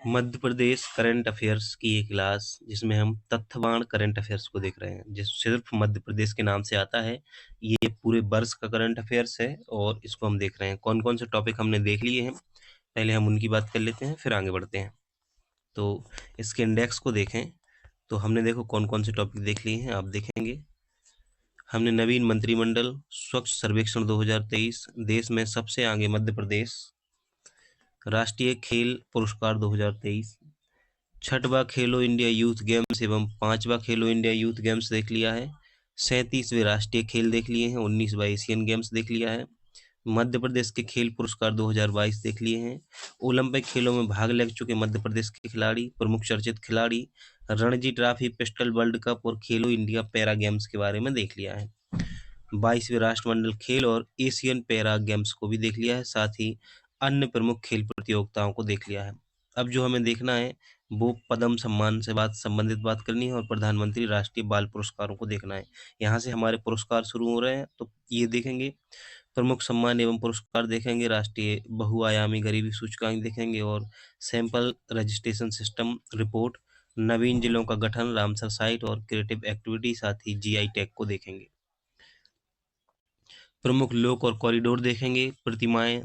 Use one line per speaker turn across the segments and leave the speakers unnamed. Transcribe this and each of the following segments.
Madhya Pradesh current affairs की एक class जिसमें हम तथ्यवान करंट अफेयर्स को देख रहे हैं, जिस सिर्फ मध्य प्रदेश के नाम से आता है। ये पूरे वर्ष का करंट अफेयर्स है और इसको हम देख रहे हैं। कौन कौन से टॉपिक हमने देख लिए हैं, पहले हम उनकी बात कर लेते हैं, फिर आगे बढ़ते हैं। तो इसके इंडेक्स को देखें तो हमने देखो कौन कौन से टॉपिक देख लिए हैं, आप देखेंगे। हमने नवीन मंत्रिमंडल, स्वच्छ सर्वेक्षण 2023, देश में सबसे आगे मध्य प्रदेश, राष्ट्रीय खेल पुरस्कार 2023, छठवां खेलो इंडिया यूथ गेम्स एवं पांचवा खेलो इंडिया यूथ गेम्स देख लिया है। 37वें राष्ट्रीय खेल देख लिए हैं। 19वां एशियन गेम्स देख लिया है। मध्य प्रदेश के खेल पुरस्कार 2022 देख लिए हैं। ओलंपिक खेलों में भाग ले चुके मध्य प्रदेश के खिलाड़ी, प्रमुख चर्चित खिलाड़ी, Ranji trophy, pistol world cup और खेलो इंडिया पैरा गेम्स के बारे में देख लिया है। 22वें राष्ट्रमंडल खेल और एशियन पैरा गेम्स को भी देख लिया है, साथ ही अन्य प्रमुख खेल प्रतियोगिताओं को देख लिया है। अब जो हमें देखना है वो पद्म सम्मान से संबंधित बात करनी है और प्रधानमंत्री राष्ट्रीय बाल पुरस्कारों को देखना है। यहाँ से हमारे पुरस्कार शुरू हो रहे हैं, तो ये देखेंगे। प्रमुख सम्मान एवं पुरस्कार देखेंगे, राष्ट्रीय बहुआयामी गरीबी सूचकांक देखेंगे और सैंपल रजिस्ट्रेशन सिस्टम रिपोर्ट, नवीन जिलों का गठन, रामसर साइट और क्रिएटिव एक्टिविटी, साथ ही जीआई टैग को देखेंगे। प्रमुख लोक और कॉरिडोर देखेंगे, प्रतिमाएं,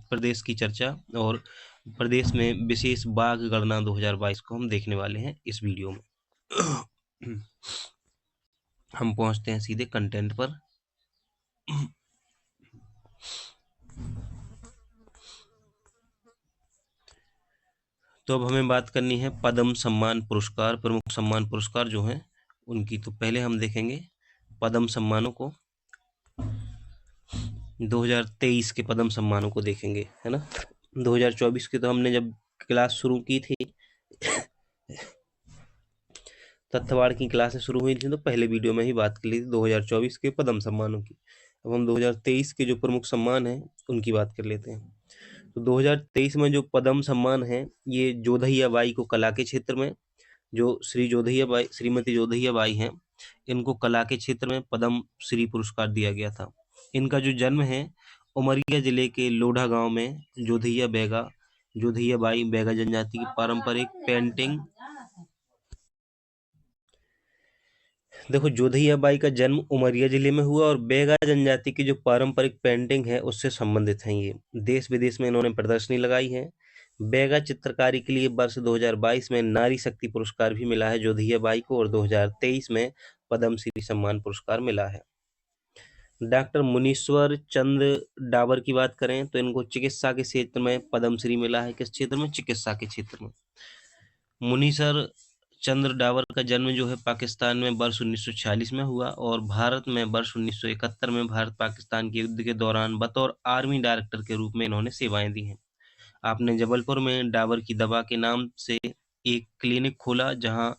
प्रदेश की चर्चा और प्रदेश में विशेष बाघ गणना 2022 को हम देखने वाले हैं इस वीडियो में। हम पहुंचते हैं सीधे कंटेंट पर। तो अब हमें बात करनी है पद्म सम्मान पुरस्कार, प्रमुख सम्मान पुरस्कार जो हैं उनकी। तो पहले हम देखेंगे पद्म सम्मानों को, 2023 के पद्म सम्मानों को देखेंगे, है ना। 2024 की तो हमने जब क्लास शुरू की थी, तथ्यवाद की क्लासें शुरू हुई थी, तो पहले वीडियो में ही बात कर ली थी 2024 के पद्म सम्मानों की। अब हम 2023 के जो प्रमुख सम्मान हैं उनकी बात कर लेते हैं। तो 2023 में जो पद्म सम्मान है, ये जोधैया बाई को कला के क्षेत्र में, जो श्रीमती जोधैया बाई हैं, इनको कला के क्षेत्र में पद्म श्री पुरस्कार दिया गया था। इनका जो जन्म है उमरिया जिले के लोढ़ा गांव में, जोधैया बाई बैगा जनजाति की पारंपरिक पेंटिंग। देखो, जोधैया बाई का जन्म उमरिया जिले में हुआ और बैगा जनजाति की जो पारंपरिक पेंटिंग है उससे संबंधित है। ये देश विदेश में इन्होंने प्रदर्शनी लगाई है। बैगा चित्रकारी के लिए वर्ष 2022 में नारी शक्ति पुरस्कार भी मिला है जोधैया बाई को, और 2023 में पद्मश्री सम्मान पुरस्कार मिला है। डॉक्टर मुनीश्वर चंद्र डाबर की बात करें तो इनको चिकित्सा के क्षेत्र में पद्मश्री मिला है। किस क्षेत्र में? चिकित्सा के क्षेत्र में। मुनीश्वर चंद्र डावर का जन्म जो है पाकिस्तान में वर्ष 1946 में हुआ और भारत में वर्ष 1971 में भारत पाकिस्तान के युद्ध के दौरान बतौर आर्मी डायरेक्टर के रूप में इन्होंने सेवाएं दी हैं। आपने जबलपुर में डाबर की दवा के नाम से एक क्लिनिक खोला, जहां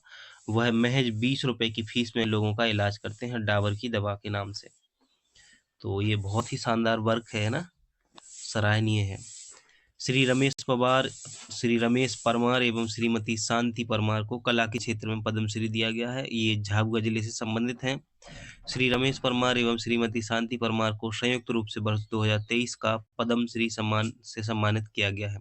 वह महज 20 रुपए की फीस में लोगों का इलाज करते हैं डाबर की दवा के नाम से। तो ये बहुत ही शानदार वर्क है ना, सराहनीय है। श्री रमेश परमार एवं श्रीमती शांति परमार को कला के क्षेत्र में पद्मश्री दिया गया है। ये झाबुआ जिले से संबंधित हैं। श्री रमेश परमार एवं श्रीमती शांति परमार को संयुक्त रूप से वर्ष 2023 का पद्मश्री सम्मान से सम्मानित किया गया है।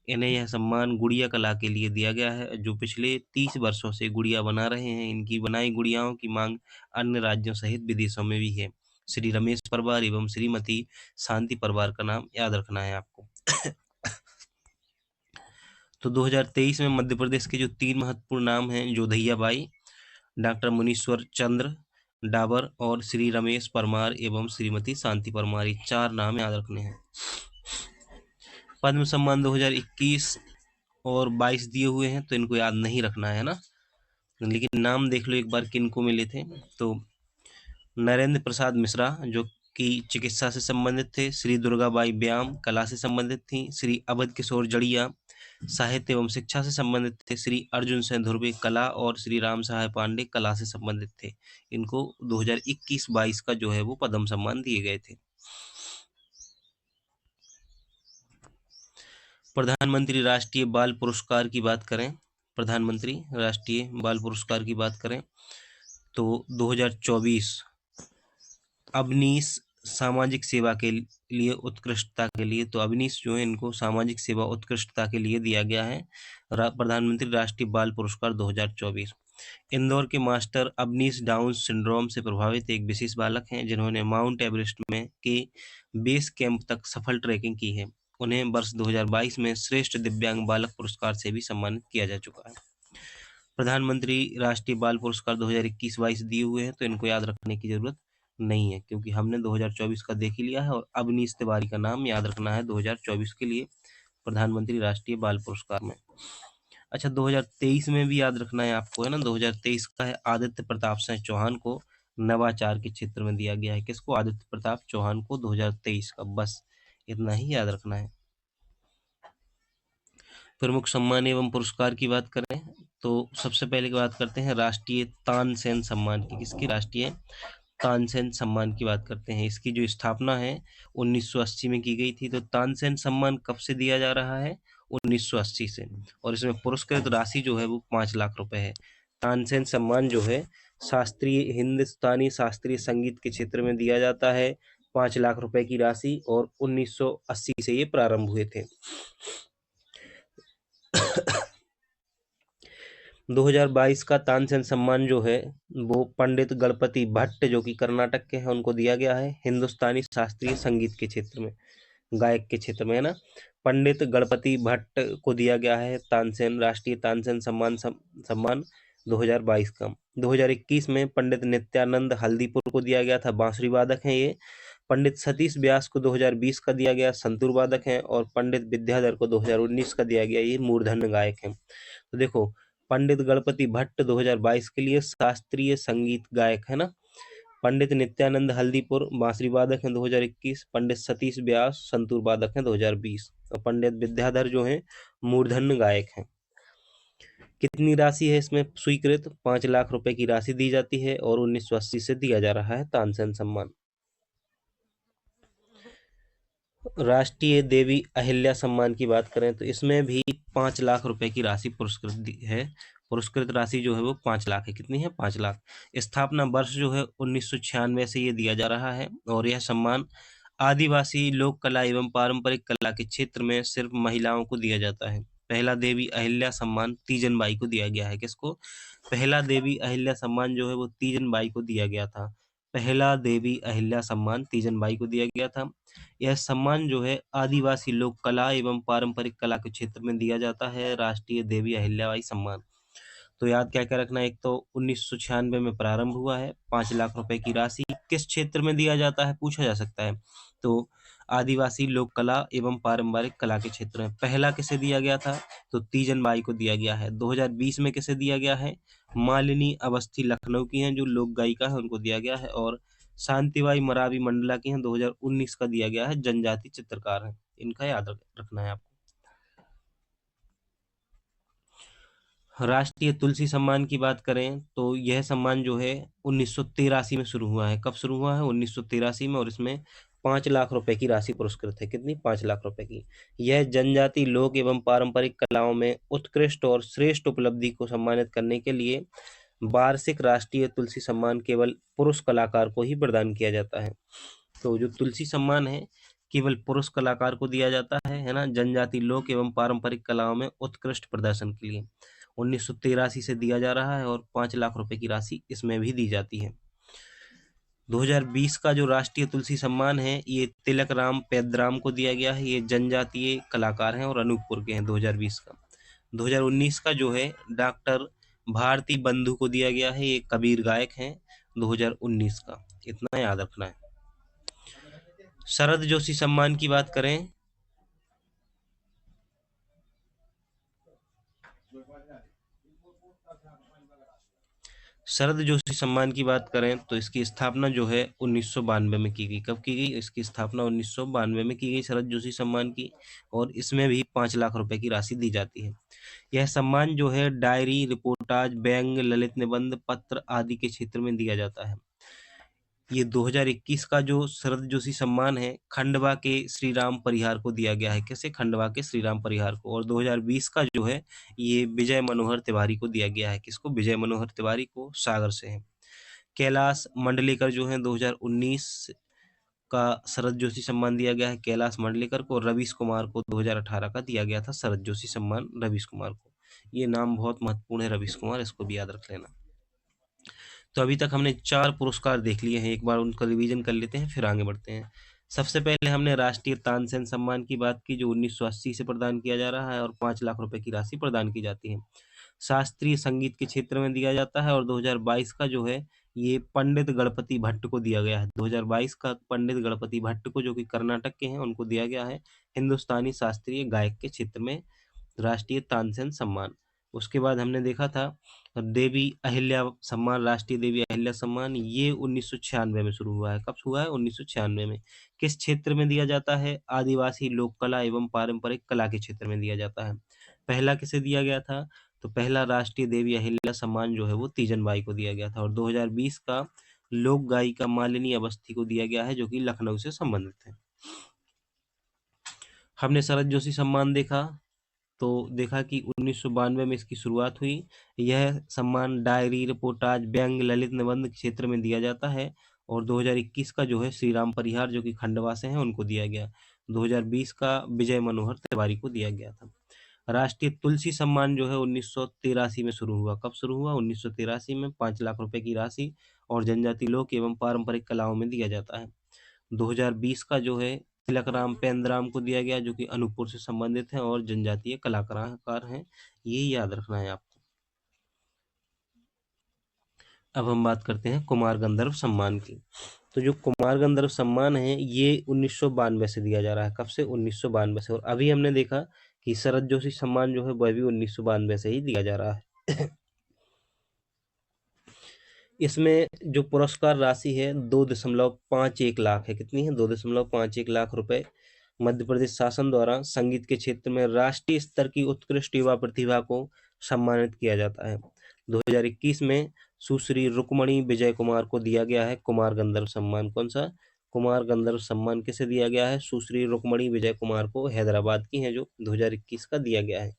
इन्हें यह सम्मान गुड़िया कला के लिए दिया गया है, जो पिछले 30 वर्षों से गुड़िया बना रहे हैं। इनकी बनाई गुड़ियाओं की मांग अन्य राज्यों सहित विदेशों में भी है। श्री रमेश परमार एवं श्रीमती शांति परमार का नाम याद रखना है आपको। तो 2023 में मध्य प्रदेश के जो 3 महत्वपूर्ण नाम हैं, जोधैया बाई, डॉक्टर मुनीश्वर चंद्र डाबर और श्री रमेश परमार एवं श्रीमती शांति परमार, ये 4 नाम याद रखने हैं। पद्म सम्मान 2021 और 22 दिए हुए हैं, तो इनको याद नहीं रखना है ना, लेकिन नाम देख लो एक बार किन को मिले थे। तो नरेंद्र प्रसाद मिश्रा जो कि चिकित्सा से संबंधित थे, श्री दुर्गाबाई व्याम कला से संबंधित थी, श्री अवध किशोर जड़िया साहित्य एवं शिक्षा से संबंधित थे, श्री अर्जुन सिंह धुर्वे कला और श्री राम सहाय पांडे कला से संबंधित थे। इनको 2021-22 का जो है वो पद्म सम्मान दिए गए थे। प्रधानमंत्री राष्ट्रीय बाल पुरस्कार की बात करें, प्रधानमंत्री राष्ट्रीय बाल पुरस्कार की बात करें तो 2024 अवनीश सामाजिक सेवा के लिए उत्कृष्टता के लिए, तो अवनीश जो है इनको सामाजिक सेवा उत्कृष्टता के लिए दिया गया है प्रधानमंत्री राष्ट्रीय बाल पुरस्कार 2024। इंदौर के मास्टर अवनीश डाउन सिंड्रोम से प्रभावित एक विशेष बालक हैं जिन्होंने माउंट एवरेस्ट में के बेस कैंप तक सफल ट्रैकिंग की है। उन्हें वर्ष 2022 में श्रेष्ठ दिव्यांग बालक पुरस्कार से भी सम्मानित किया जा चुका है। प्रधानमंत्री राष्ट्रीय बाल पुरस्कार 2021-22 दिए हुए हैं, तो इनको याद रखने की जरूरत नहीं है क्योंकि हमने 2024 का देख ही लिया है, और अवनीश तिवारी का नाम याद रखना है 2024 के लिए प्रधानमंत्री राष्ट्रीय बाल पुरस्कार में। अच्छा, 2023 में भी याद रखना है आपको, है ना। 2023 का है आदित्य प्रताप सिंह चौहान को नवाचार के क्षेत्र में दिया गया है। किसको? आदित्य प्रताप चौहान को 2023 का। बस इतना ही याद रखना है। प्रमुख सम्मान एवं पुरस्कार की बात करें तो सबसे पहले की बात करते हैं राष्ट्रीय तानसेन सम्मान की। किसकी? राष्ट्रीय तानसेन सम्मान की बात करते हैं। इसकी जो स्थापना है 1980 में की गई थी। तो तानसेन सम्मान कब से दिया जा रहा है? 1980 से। और इसमें पुरस्कृत राशि जो है वो 5 लाख रुपए है। तानसेन सम्मान जो है हिंदुस्तानी शास्त्रीय संगीत के क्षेत्र में दिया जाता है। 5 लाख रुपए की राशि, और 1980 से ये प्रारंभ हुए थे। 2022 का तानसेन सम्मान जो है वो पंडित गणपति भट्ट जो कि कर्नाटक के हैं उनको दिया गया है, हिंदुस्तानी शास्त्रीय संगीत के क्षेत्र में, गायक के क्षेत्र में, है ना। पंडित गणपति भट्ट को दिया गया है तानसेन राष्ट्रीय तानसेन सम्मान 2022 का। 2021 में पंडित नित्यानंद हल्दीपुर को दिया गया था, बांसुरी वादक हैं ये। पंडित सतीश व्यास को 2020 का दिया गया, संतूर वादक हैं। और पंडित विद्याधर को 2019 का दिया गया, ये मूर्धन्य गायक हैं। तो देखो, पंडित गणपति भट्ट 2022 के लिए शास्त्रीय संगीत गायक है ना। पंडित नित्यानंद हल्दीपुर बांसुरी वादक हैं 2021। पंडित सतीश व्यास संतूर वादक हैं 2020। और पंडित विद्याधर जो हैं मूर्धन्य गायक हैं। कितनी राशि है इसमें स्वीकृत? 5 लाख रुपए की राशि दी जाती है, और 1980 से दिया जा रहा है तानसेन सम्मान। राष्ट्रीय देवी अहिल्या सम्मान की बात करें तो इसमें भी 5 लाख रुपए की राशि पुरस्कृत है। पुरस्कृत राशि जो है वो 5 लाख है। कितनी है? 5 लाख। स्थापना वर्ष जो है 1996 से ये दिया जा रहा है, और यह सम्मान आदिवासी लोक कला एवं पारंपरिक कला के क्षेत्र में सिर्फ महिलाओं को दिया जाता है। पहला देवी अहिल्या सम्मान तीजन बाई को दिया गया है। किसको? पहला देवी अहिल्या सम्मान जो है वो तीजन बाई को दिया गया था। पहला देवी अहिल्या सम्मान तीजन बाई को दिया गया था। यह सम्मान जो है आदिवासी लोक कला एवं पारंपरिक कला के क्षेत्र में दिया जाता है, राष्ट्रीय देवी अहिल्याबाई सम्मान। तो याद क्या क्या रखना है? एक तो 1996 में प्रारंभ हुआ है, 5 लाख रुपए की राशि किस क्षेत्र में दिया जाता है पूछा जा सकता है। तो आदिवासी लोक कला एवं पारंपरिक कला के क्षेत्र में। पहला किसे दिया गया था? तो तीजन बाई को दिया गया है। 2020 में किसे दिया गया है? मालिनी अवस्थी लखनऊ की हैं जो लोक गायिका है, उनको दिया गया है। और शांतिबाई मरावी मंडला की हैं, 2019 का दिया गया है, जनजाति चित्रकार हैं। इनका याद रखना है आपको। राष्ट्रीय तुलसी सम्मान की बात करें तो यह सम्मान जो है 1983 में शुरू हुआ है। कब शुरू हुआ है? 1983 में। और इसमें 5 लाख रुपए की राशि पुरस्कृत है। कितनी? 5 लाख रुपए की। यह जनजाति लोक एवं पारंपरिक कलाओं में उत्कृष्ट और श्रेष्ठ उपलब्धि को सम्मानित करने के लिए वार्षिक राष्ट्रीय तुलसी सम्मान केवल पुरुष कलाकार को ही प्रदान किया जाता है। तो जो तुलसी सम्मान है केवल पुरुष कलाकार को दिया जाता है ना, जनजाति लोक एवं पारंपरिक कलाओं में उत्कृष्ट प्रदर्शन के लिए। 1983 से दिया जा रहा है, और 5 लाख रुपए की राशि इसमें भी दी जाती है। 2020 का जो राष्ट्रीय तुलसी सम्मान है ये तिलक राम पेद्राम को दिया गया है। ये जनजातीय कलाकार हैं और अनूपपुर के हैं। 2020 का। 2019 का जो है डॉक्टर भारती बंधु को दिया गया है, ये कबीर गायक हैं। 2019 का। इतना याद रखना है। शरद जोशी सम्मान की बात करें शरद जोशी सम्मान की बात करें तो इसकी स्थापना जो है 1992 में की गई। कब की गई? इसकी स्थापना 1992 में की गई शरद जोशी सम्मान की, और इसमें भी 5 लाख रुपए की राशि दी जाती है। यह सम्मान जो है डायरी, रिपोर्टाज, व्यंग, ललित निबंध, पत्र आदि के क्षेत्र में दिया जाता है। ये 2021 का जो शरद जोशी सम्मान है खंडवा के श्री राम परिहार को दिया गया है। कैसे? खंडवा के श्री राम परिहार को। और 2020 का जो है ये विजय मनोहर तिवारी को दिया गया है। किसको? विजय मनोहर तिवारी को, सागर से है। कैलाश मंडलेकर जो है 2019 का शरद जोशी सम्मान दिया गया है कैलाश मंडलेकर को, और रवीश कुमार को 2018 का दिया गया था शरद जोशी सम्मान रवीश कुमार को। ये नाम बहुत महत्वपूर्ण है रवीश कुमार, इसको भी याद रख लेना। तो अभी तक हमने 4 पुरस्कार देख लिए हैं, एक बार उनका रिवीजन कर लेते हैं फिर आगे बढ़ते हैं। सबसे पहले हमने राष्ट्रीय तानसेन सम्मान की बात की जो 1980 से प्रदान किया जा रहा है और 5 लाख रुपए की राशि प्रदान की जाती है। शास्त्रीय संगीत के क्षेत्र में दिया जाता है, और 2022 का जो है ये पंडित गणपति भट्ट को दिया गया है। 2022 का पंडित गणपति भट्ट को, जो कि कर्नाटक के हैं, उनको दिया गया है हिंदुस्तानी शास्त्रीय गायक के क्षेत्र में राष्ट्रीय तानसेन सम्मान। उसके बाद हमने देखा था देवी अहिल्या सम्मान, राष्ट्रीय देवी अहिल्या सम्मान, ये 1996 में शुरू हुआ है। कब हुआ है? 1996 में। किस क्षेत्र में दिया जाता है? आदिवासी लोक कला एवं पारंपरिक कला के क्षेत्र में दिया जाता है। पहला किसे दिया गया था? तो पहला राष्ट्रीय देवी अहिल्या सम्मान जो है वो तीजन बाई को दिया गया था। और 2020 का लोक गायिका मालिनी अवस्थी को दिया गया है, जो कि लखनऊ से संबंधित है। हमने शरद जोशी सम्मान देखा, तो देखा कि 1992 में इसकी शुरुआत हुई। यह सम्मान डायरी, रिपोर्टाज, व्यंग, ललित निबंध क्षेत्र में दिया जाता है। और 2021 का जो है श्री राम परिहार, जो कि खंडवा से हैं, उनको दिया गया। 2020 का विजय मनोहर तिवारी को दिया गया था। राष्ट्रीय तुलसी सम्मान जो है 1983 में शुरू हुआ। कब शुरू हुआ? 1983 में। 5 लाख रुपए की राशि और जनजाति लोक एवं पारंपरिक कलाओं में दिया जाता है। 2020 का जो है तिलकराम पेंद्राम को दिया गया, जो कि अनूपपुर से संबंधित हैं और जनजातीय कलाकार हैं। ये याद रखना है आपको। अब हम बात करते हैं कुमार गंधर्व सम्मान की। तो जो कुमार गंधर्व सम्मान है ये 1992 से दिया जा रहा है। कब से? 1992 से। और अभी हमने देखा कि शरद जोशी सम्मान जो है वह भी 1992 से ही दिया जा रहा है। इसमें जो पुरस्कार राशि है 2.51 लाख है। कितनी है? 2.51 लाख रुपए मध्य प्रदेश शासन द्वारा संगीत के क्षेत्र में राष्ट्रीय स्तर की उत्कृष्ट युवा प्रतिभा को सम्मानित किया जाता है। 2021 में सुश्री रुक्मणी विजय कुमार को दिया गया है कुमार गंधर्व सम्मान। कौन सा? कुमार गंधर्व सम्मान किसे दिया गया है? सुश्री रुक्मणी विजय कुमार को, हैदराबाद की हैं, जो 2021 का दिया गया है।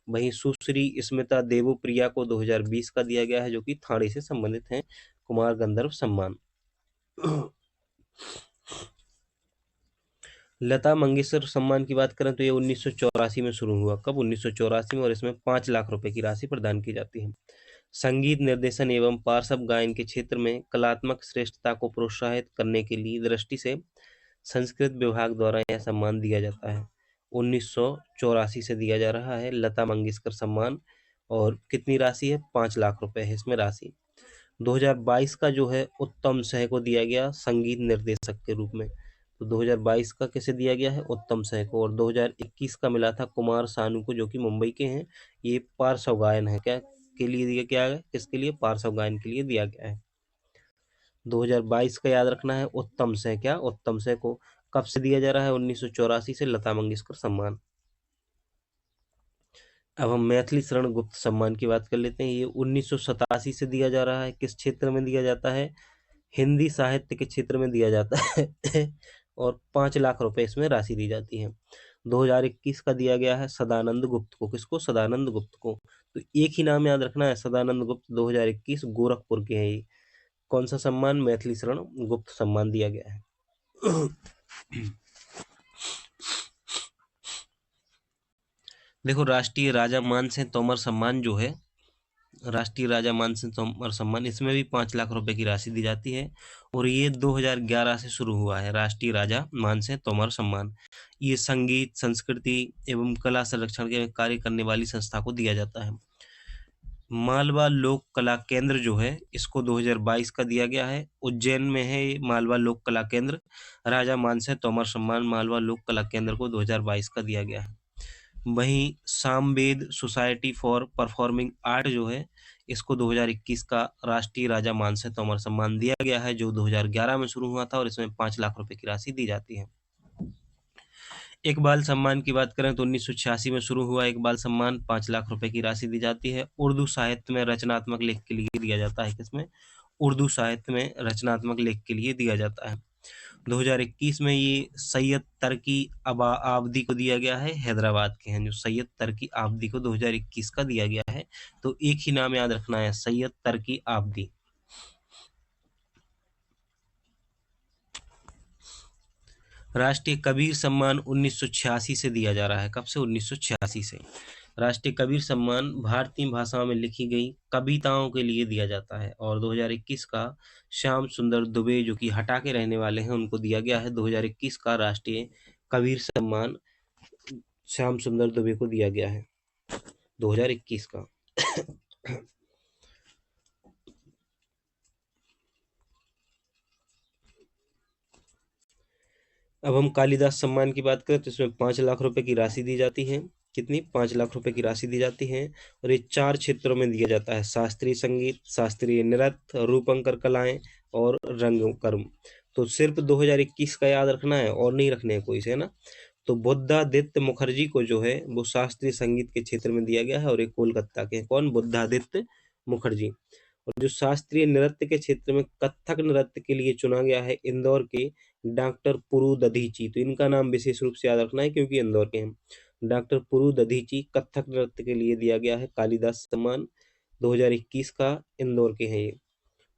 वहीं सुश्री स्मिता देवप्रिया को 2020 का दिया गया है, जो कि थाने से संबंधित हैं, कुमार गंधर्व सम्मान। लता मंगेशकर सम्मान की बात करें तो ये 1984 में शुरू हुआ। कब? 1984 में। और इसमें 5 लाख रुपए की राशि प्रदान की जाती है। संगीत निर्देशन एवं पार्श्व गायन के क्षेत्र में कलात्मक श्रेष्ठता को प्रोत्साहित करने की दृष्टि से संस्कृत विभाग द्वारा यह सम्मान दिया जाता है। 1984 से दिया जा रहा है लता मंगेशकर सम्मान। और कितनी राशि है? 5 लाख रुपए है इसमें राशि। 2022 का जो है उत्तम सह को दिया गया संगीत निर्देशक के रूप में। तो 2022 का किसे दिया गया है? उत्तम सह को। और 2021 का मिला था कुमार सानू को, जो कि मुंबई के हैं। ये पार्श्व गायन है। क्या के लिए दिया गया है? किसके लिए? पार्श्व गायन के लिए दिया गया है। 2022 का याद रखना है उत्तम सह। क्या? उत्तम सह को। कब से दिया जा रहा है? 1984 से लता मंगेशकर सम्मान। अब हम मैथिली शरण गुप्त सम्मान की बात कर लेते हैं। ये 1987 से दिया जा रहा है। किस क्षेत्र में दिया जाता है? हिंदी साहित्य के क्षेत्र में दिया जाता है। और 5 लाख रुपए इसमें राशि दी जाती है। 2021 का दिया गया है सदानंद गुप्त को। किसको? सदानंद गुप्त को। तो एक ही नाम याद रखना है, सदानंद गुप्त। 2021 गोरखपुर के हैं ये। कौन सा सम्मान? मैथिली शरण गुप्त सम्मान दिया गया है। देखो, राष्ट्रीय राजा मानसिंह तोमर सम्मान जो है, राष्ट्रीय राजा मानसिंह तोमर सम्मान, इसमें भी 5 लाख रुपए की राशि दी जाती है। और ये 2011 से शुरू हुआ है राष्ट्रीय राजा मानसिंह तोमर सम्मान। ये संगीत, संस्कृति एवं कला संरक्षण के कार्य करने वाली संस्था को दिया जाता है। मालवा लोक कला केंद्र जो है इसको 2022 का दिया गया है। उज्जैन में है ये मालवा लोक कला केंद्र। राजा मानसिंह तोमर सम्मान मालवा लोक कला केंद्र को 2022 का दिया गया है। वहीं Samaveda society for performing art जो है इसको 2021 का राष्ट्रीय राजा मानसिंह तोमर सम्मान दिया गया है, जो 2011 में शुरू हुआ था। और इसमें 5 लाख रुपए की राशि दी जाती है। इकबाल सम्मान की बात करें तो 1986 में शुरू हुआ इकबाल सम्मान। 5 लाख रुपए की राशि दी जाती है। उर्दू साहित्य में रचनात्मक लेख के लिए दिया जाता है। किसमें? उर्दू साहित्य में रचनात्मक लेख के लिए दिया जाता है। 2021 में ये सैयद तर्की आबदी को दिया गया है, हैदराबाद के हैं, जो सैयद तर्की आबदी को 2021 का दिया गया है। तो एक ही नाम याद रखना है, सैयद तर्की आबदी। राष्ट्रीय कबीर सम्मान 1986 से दिया जा रहा है। कब से? 1986 से। राष्ट्रीय कबीर सम्मान भारतीय भाषाओं में लिखी गई कविताओं के लिए दिया जाता है। और 2021 का श्याम सुंदर दुबे, जो कि हटा के रहने वाले हैं, उनको दिया गया है 2021 का राष्ट्रीय कबीर सम्मान श्याम सुंदर दुबे को दिया गया है 2021 का। अब हम कालिदास सम्मान की बात करें तो इसमें 5 लाख रुपए की राशि दी जाती है। कितनी? 5 लाख रुपए की राशि दी जाती है। और ये 4 क्षेत्रों में दिया जाता है: शास्त्रीय संगीत, शास्त्रीय नृत्य, रूपंकर कलाएं और रंगकर्म। तो सिर्फ 2021 का याद रखना है और नहीं रखने हैं कोई से, है ना। तो बुद्धादित्य मुखर्जी को जो है वो शास्त्रीय संगीत के क्षेत्र में दिया गया है और ये कोलकाता के हैं। कौन? बुद्धादित्य मुखर्जी। और जो शास्त्रीय नृत्य के क्षेत्र में कथक नृत्य के लिए चुना गया है इंदौर के डॉक्टर पुरु दधीची। तो इनका नाम विशेष रूप से याद रखना है क्योंकि इंदौर के हैं। डॉक्टर पुरु दधीची कथक नृत्य के लिए दिया गया है कालिदास सम्मान 2021 का, इंदौर के हैं ये।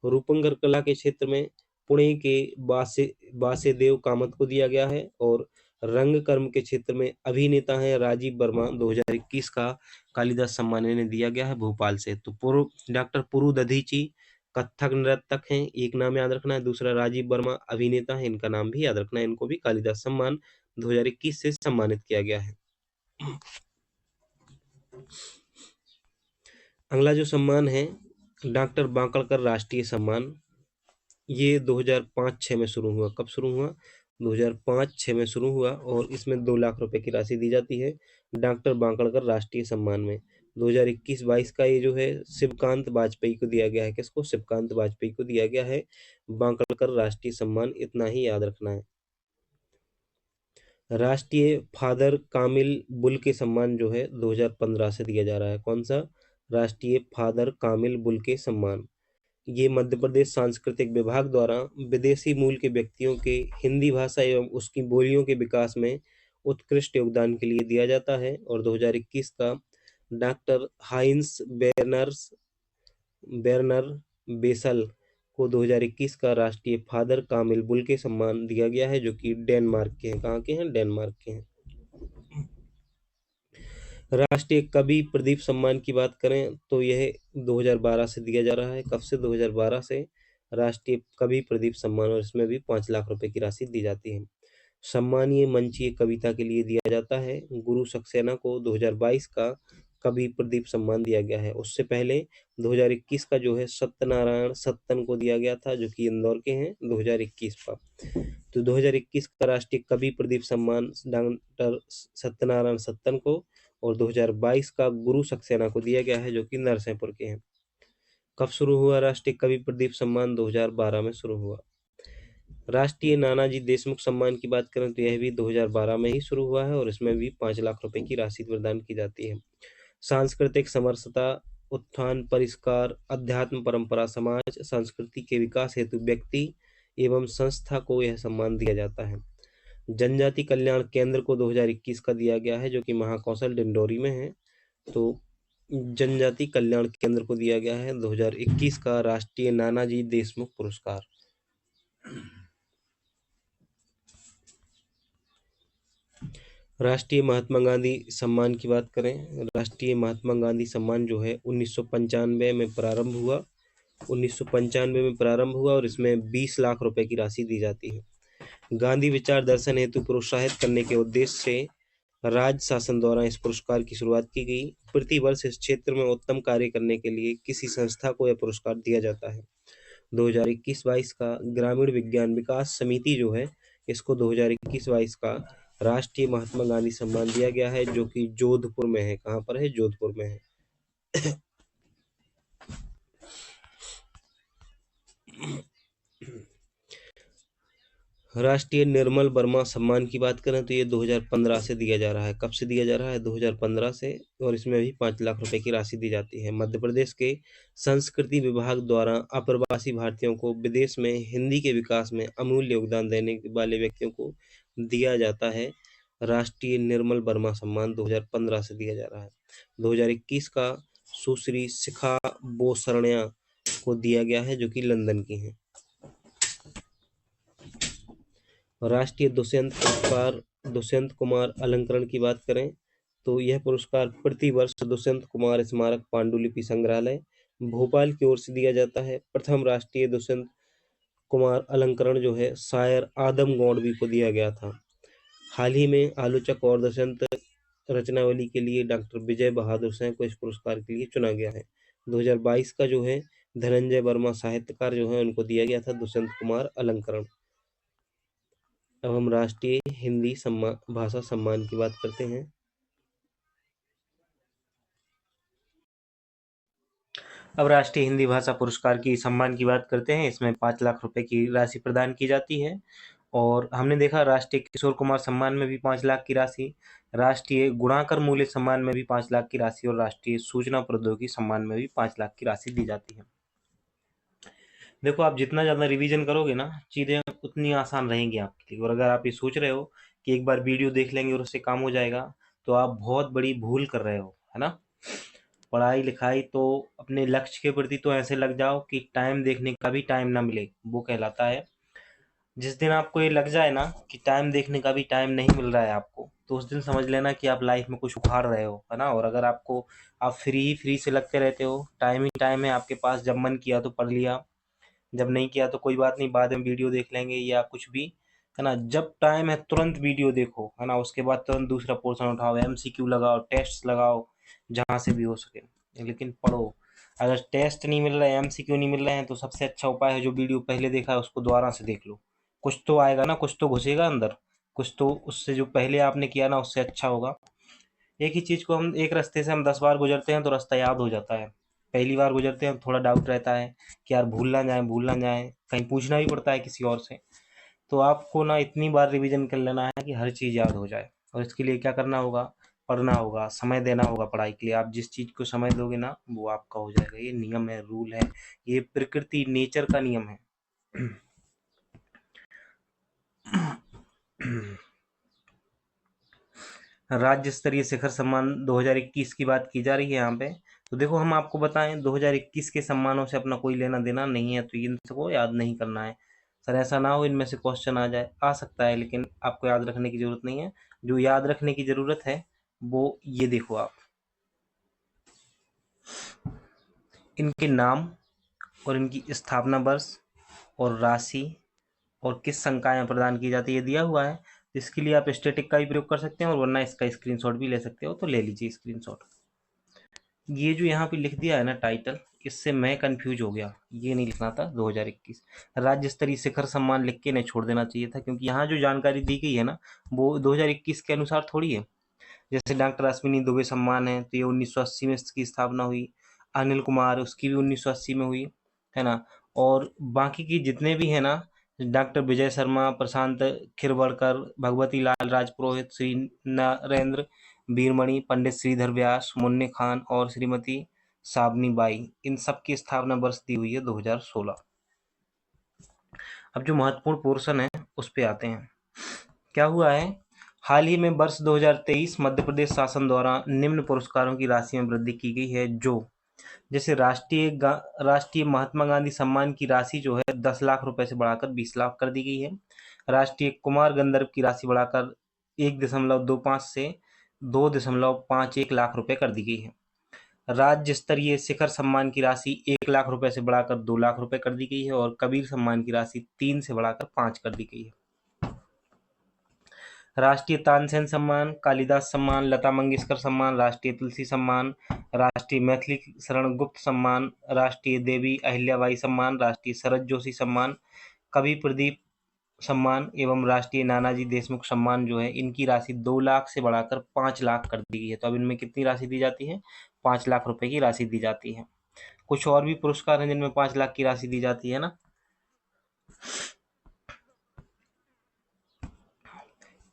रूपंकर कला के क्षेत्र में पुणे के वासुदेव कामत को दिया गया है। और रंग कर्म के क्षेत्र में अभिनेता है राजीव वर्मा, 2021 का कालिदास सम्मान इन्हें दिया गया है भोपाल से। तो डॉक्टर पुरु दधीची कथक नर्तक हैं, एक नाम याद रखना है। दूसरा राजीव वर्मा अभिनेता है, इनका नाम भी याद रखना है। इनको भी कालिदास सम्मान 2021 से सम्मानित किया गया है। अगला जो सम्मान है डॉक्टर बांकड़कर राष्ट्रीय सम्मान, ये 2005-06 में शुरू हुआ। कब शुरू हुआ? 2005-06 में शुरू हुआ और इसमें 2 लाख रुपए की राशि दी जाती है डॉक्टर बांकड़कर राष्ट्रीय सम्मान में। 2021-22 का ये जो है शिवकांत वाजपेयी को दिया गया है। किसको? शिवकांत वाजपेयी को दिया गया है बांकड़कर राष्ट्रीय सम्मान, इतना ही याद रखना है। राष्ट्रीय फादर कामिल बुल्के सम्मान जो है 2015 से दिया जा रहा है। कौन सा? राष्ट्रीय फादर कामिल बुल्के सम्मान। ये मध्य प्रदेश सांस्कृतिक विभाग द्वारा विदेशी मूल के व्यक्तियों के हिंदी भाषा एवं उसकी बोलियों के विकास में उत्कृष्ट योगदान के लिए दिया जाता है। और 2021 का डॉक्टर हाइंस बेरनर बेसल को 2021 का राष्ट्रीय फादर कामिल बुल्के सम्मान दिया गया है, जो कि डेनमार्क के हैं। कहाँ के हैं? डेनमार्क के हैं। राष्ट्रीय कवि प्रदीप सम्मान की बात करें तो यह 2012 से दिया जा रहा है। कब से? 2012 से राष्ट्रीय कवि प्रदीप सम्मान, और इसमें भी 5 लाख रुपए की राशि दी जाती है। सम्मानीय मंचीय कविता के लिए दिया जाता है। गुरु सक्सेना को 2022 का कवि प्रदीप सम्मान दिया गया है। उससे पहले 2021 का जो है सत्यनारायण सत्तन को दिया गया था, जो कि इंदौर के हैं 2021 का। तो 2021 का राष्ट्रीय कवि प्रदीप सम्मान डॉक्टर सत्यनारायण सत्तन को, और 2022 का गुरु सक्सेना को दिया गया है, जो कि नरसिंहपुर के हैं। कब शुरू हुआ राष्ट्रीय कवि प्रदीप सम्मान? 2012 में शुरू हुआ। राष्ट्रीय नानाजी देशमुख सम्मान की बात करें तो यह भी 2012 में ही शुरू हुआ है और इसमें भी 5 लाख रुपए की राशि प्रदान की जाती है। सांस्कृतिक समरसता, उत्थान, परिष्कार, अध्यात्म, परंपरा, समाज, संस्कृति के विकास हेतु व्यक्ति एवं संस्था को यह सम्मान दिया जाता है। जनजाति कल्याण केंद्र को 2021 का दिया गया है, जो कि महाकौशल डिंडोरी में है। तो जनजाति कल्याण केंद्र को दिया गया है 2021 का राष्ट्रीय नानाजी देशमुख पुरस्कार। राष्ट्रीय महात्मा गांधी सम्मान की बात करें, राष्ट्रीय महात्मा गांधी सम्मान जो है 1995 में प्रारंभ हुआ। 1995 में प्रारंभ हुआ और इसमें 20 लाख रुपए की राशि दी जाती है। गांधी विचार दर्शन हेतु प्रोत्साहित करने के उद्देश्य से राज्य शासन द्वारा इस पुरस्कार की शुरुआत की गई। प्रति वर्ष इस क्षेत्र में उत्तम कार्य करने के लिए किसी संस्था को यह पुरस्कार दिया जाता है। 2021-22 का ग्रामीण विज्ञान विकास समिति जो है, इसको 2021-22 का राष्ट्रीय महात्मा गांधी सम्मान दिया गया है, जो कि जोधपुर में है। कहाँ पर है? जोधपुर में है। राष्ट्रीय निर्मल वर्मा सम्मान की बात करें तो ये 2015 से दिया जा रहा है। कब से दिया जा रहा है? 2015 से, और इसमें भी 5 लाख रुपए की राशि दी जाती है। मध्य प्रदेश के संस्कृति विभाग द्वारा अप्रवासी भारतीयों को विदेश में हिंदी के विकास में अमूल्य योगदान देने वाले व्यक्तियों को दिया जाता है। राष्ट्रीय निर्मल वर्मा सम्मान 2015 से दिया जा रहा है। 2021 का सुश्री शिखा बोसरण्या को दिया गया है, जो कि लंदन की हैं। राष्ट्रीय दुष्यंत पुरस्कार, दुष्यंत कुमार अलंकरण की बात करें तो यह पुरस्कार प्रति वर्ष दुष्यंत कुमार स्मारक पांडुलिपि संग्रहालय भोपाल की ओर से दिया जाता है। प्रथम राष्ट्रीय दुष्यंत कुमार अलंकरण जो है शायर आदम गौड़वी को दिया गया था। हाल ही में आलोचक और दुष्यंत रचनावली के लिए डॉक्टर विजय बहादुर सिंह को इस पुरस्कार के लिए चुना गया है। 2022 का जो है धनंजय वर्मा साहित्यकार जो है उनको दिया गया था दुष्यंत कुमार अलंकरण। अब हम राष्ट्रीय हिंदी भाषा सम्मान की बात करते हैं। अब राष्ट्रीय हिंदी भाषा पुरस्कार की सम्मान की बात करते हैं। इसमें 5 लाख रुपए की राशि प्रदान की जाती है और हमने देखा राष्ट्रीय किशोर कुमार सम्मान में भी 5 लाख की राशि, राष्ट्रीय गुणाकर मूल्य सम्मान में भी 5 लाख की राशि और राष्ट्रीय सूचना प्रौद्योगिकी सम्मान में भी 5 लाख की राशि दी जाती है। देखो, आप जितना ज़्यादा रिवीजन करोगे ना, चीज़ें उतनी आसान रहेंगी आपके लिए। और अगर आप ये सोच रहे हो कि एक बार वीडियो देख लेंगे और उससे काम हो जाएगा, तो आप बहुत बड़ी भूल कर रहे हो, है ना। पढ़ाई लिखाई तो अपने लक्ष्य के प्रति तो ऐसे लग जाओ कि टाइम देखने का भी टाइम ना मिले, वो कहलाता है। जिस दिन आपको ये लग जाए ना कि टाइम देखने का भी टाइम नहीं मिल रहा है आपको, तो उस दिन समझ लेना कि आप लाइफ में कुछ उखाड़ रहे हो, है ना। और अगर आपको आप फ्री से लगते रहते हो, टाइम ही टाइम है आपके पास, जब मन किया तो पढ़ लिया, जब नहीं किया तो कोई बात नहीं, बाद में वीडियो देख लेंगे या कुछ भी, है ना। जब टाइम है तुरंत वीडियो देखो, है ना। उसके बाद तुरंत दूसरा पोर्शन उठाओ, एमसीक्यू लगाओ, टेस्ट लगाओ, जहाँ से भी हो सके, लेकिन पढ़ो। अगर टेस्ट नहीं मिल रहा है, एमसीक्यू नहीं मिल रहे हैं, तो सबसे अच्छा उपाय है जो वीडियो पहले देखा है उसको दोबारा से देख लो। कुछ तो आएगा ना, कुछ तो घुसेगा अंदर, कुछ तो उससे जो पहले आपने किया ना उससे अच्छा होगा। एक ही चीज़ को हम एक रास्ते से हम 10 बार गुजरते हैं तो रास्ता याद हो जाता है। पहली बार गुजरते हैं थोड़ा डाउट रहता है कि यार भूल ना जाए, कहीं पूछना भी पड़ता है किसी और से। तो आपको ना इतनी बार रिवीजन कर लेना है कि हर चीज़ याद हो जाए। और इसके लिए क्या करना होगा, पढ़ना होगा, समय देना होगा पढ़ाई के लिए। आप जिस चीज़ को समय दोगे ना वो आपका हो जाएगा। ये नियम है, रूल है, ये प्रकृति नेचर का नियम है। राज्य स्तरीय शिखर सम्मान 2021 की बात की जा रही है यहाँ पे। तो देखो, हम आपको बताएं 2021 के सम्मानों से अपना कोई लेना देना नहीं है, तो इन सबको याद नहीं करना है। सर ऐसा ना हो इनमें से क्वेश्चन आ जाए, आ सकता है, लेकिन आपको याद रखने की जरूरत नहीं है। जो याद रखने की जरूरत है वो ये देखो आप, इनके नाम और इनकी स्थापना वर्ष और राशि और किस संकाय में प्रदान की जाती है दिया हुआ है। इसके लिए आप स्टैटिक का भी प्रयोग कर सकते हैं और वरना इसका स्क्रीनशॉट भी ले सकते हो, तो ले लीजिए स्क्रीनशॉट। ये जो यहाँ पे लिख दिया है ना टाइटल, इससे मैं कंफ्यूज हो गया। ये नहीं लिखना था 2021, राज्य स्तरीय शिखर सम्मान लिख के नहीं छोड़ देना चाहिए था, क्योंकि यहाँ जो जानकारी दी गई है ना वो 2021 के अनुसार थोड़ी है। जैसे डॉक्टर अश्विनी दुबे सम्मान है तो ये 1980 में इसकी स्थापना हुई। अनिल कुमार उसकी भी 1980 में हुई, है ना। और बाकी की जितने भी है ना, डॉक्टर विजय शर्मा, प्रशांत खिरवड़कर, भगवती लाल राजपुरोहित, श्री नरेंद्र वीरमणि, पंडित श्रीधर व्यास, मुन्ने खान और श्रीमती साबनी बाई, इन सब की स्थापना वर्ष दी हुई है 2016। अब जो महत्वपूर्ण पोर्शन है उस पे आते हैं। क्या हुआ है, हाल ही में वर्ष 2023 मध्य प्रदेश शासन द्वारा निम्न पुरस्कारों की राशि में वृद्धि की गई है। जो जैसे राष्ट्रीय महात्मा गांधी सम्मान की राशि जो है 10 लाख रुपए से बढ़ाकर 20 लाख कर दी गई है। राष्ट्रीय कुमार गंधर्व की राशि बढ़ाकर 1.25 से 2.51 लाख रुपए कर दी गई है। राज्य स्तरीय शिखर सम्मान की राशि 1 लाख रुपए से बढ़ाकर 2 लाख रुपए कर दी गई है और कबीर सम्मान की राशि 3 से बढ़ाकर 5 कर दी गई है। राष्ट्रीय तानसेन सम्मान, कालिदास सम्मान, लता मंगेशकर सम्मान, राष्ट्रीय तुलसी सम्मान, राष्ट्रीय मैथिली शरण गुप्त सम्मान, राष्ट्रीय देवी अहिल्याबाई सम्मान, राष्ट्रीय शरद जोशी सम्मान, कवि प्रदीप सम्मान एवं राष्ट्रीय नानाजी देशमुख सम्मान जो है इनकी राशि 2 लाख से बढ़ाकर 5 लाख कर दी गई है। तो अब इनमें कितनी राशि दी जाती है, 5 लाख रुपए की राशि दी जाती है। कुछ और भी पुरस्कार हैं जिनमें 5 लाख की राशि दी जाती है ना।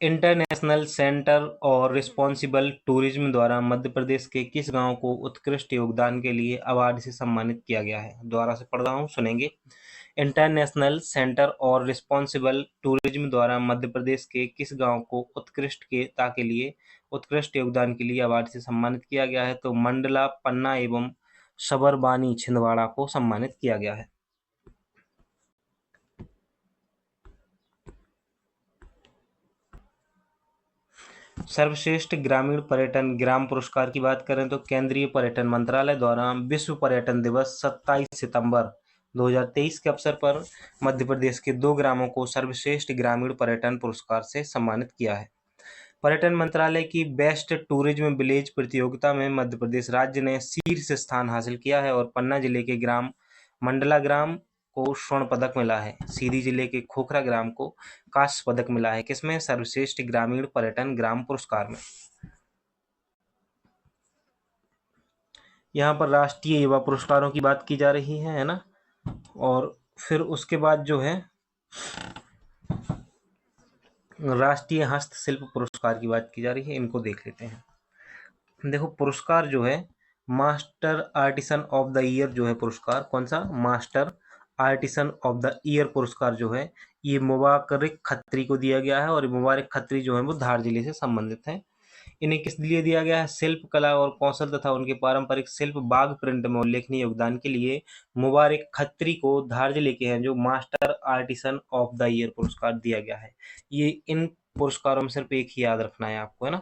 इंटरनेशनल सेंटर और रिस्पॉन्सिबल टूरिज्म द्वारा मध्य प्रदेश के किस गांव को उत्कृष्ट योगदान के लिए अवार्ड से सम्मानित किया गया है। दोबारा से पढ़ रहा हूँ, सुनेंगे। इंटरनेशनल सेंटर और रिस्पॉन्सिबल टूरिज्म द्वारा मध्य प्रदेश के किस गांव को उत्कृष्टता के लिए उत्कृष्ट योगदान के लिए अवार्ड से सम्मानित किया गया है। तो मंडला, पन्ना एवं सबरबानी छिंदवाड़ा को सम्मानित किया गया है। सर्वश्रेष्ठ ग्रामीण पर्यटन ग्राम पुरस्कार की बात करें तो केंद्रीय पर्यटन मंत्रालय द्वारा विश्व पर्यटन दिवस 27 सितंबर 2023 के अवसर पर मध्य प्रदेश के 2 ग्रामों को सर्वश्रेष्ठ ग्रामीण पर्यटन पुरस्कार से सम्मानित किया है। पर्यटन मंत्रालय की बेस्ट टूरिज्म विलेज प्रतियोगिता में मध्य प्रदेश राज्य ने शीर्ष स्थान हासिल किया है और पन्ना जिले के ग्राम मंडला ग्राम को स्वर्ण पदक मिला है। सीधी जिले के खोखरा ग्राम को कांस्य पदक मिला है। किसमें? सर्वश्रेष्ठ ग्रामीण पर्यटन ग्राम पुरस्कार में। यहाँ पर राष्ट्रीय युवा पुरस्कारों की बात की जा रही है ना। और फिर उसके बाद जो है राष्ट्रीय हस्तशिल्प पुरस्कार की बात की जा रही है। इनको देख लेते हैं। देखो, पुरस्कार जो है master artisan of the year जो है पुरस्कार, कौन सा? Master artisan of the year पुरस्कार जो है ये मुबारक खत्री को दिया गया है और मुबारक खत्री जो है वो धार जिले से संबंधित है। इन्हें किस लिए दिया गया है? शिल्प कला और कौशल तथा उनके पारंपरिक शिल्प बाग प्रिंट में उल्लेखनीय योगदान के लिए मुबारक खत्री को धार जिले के हैं जो master artisan of the year पुरस्कार दिया गया है। ये इन पुरस्कारों में सिर्फ एक ही याद रखना है आपको, है ना।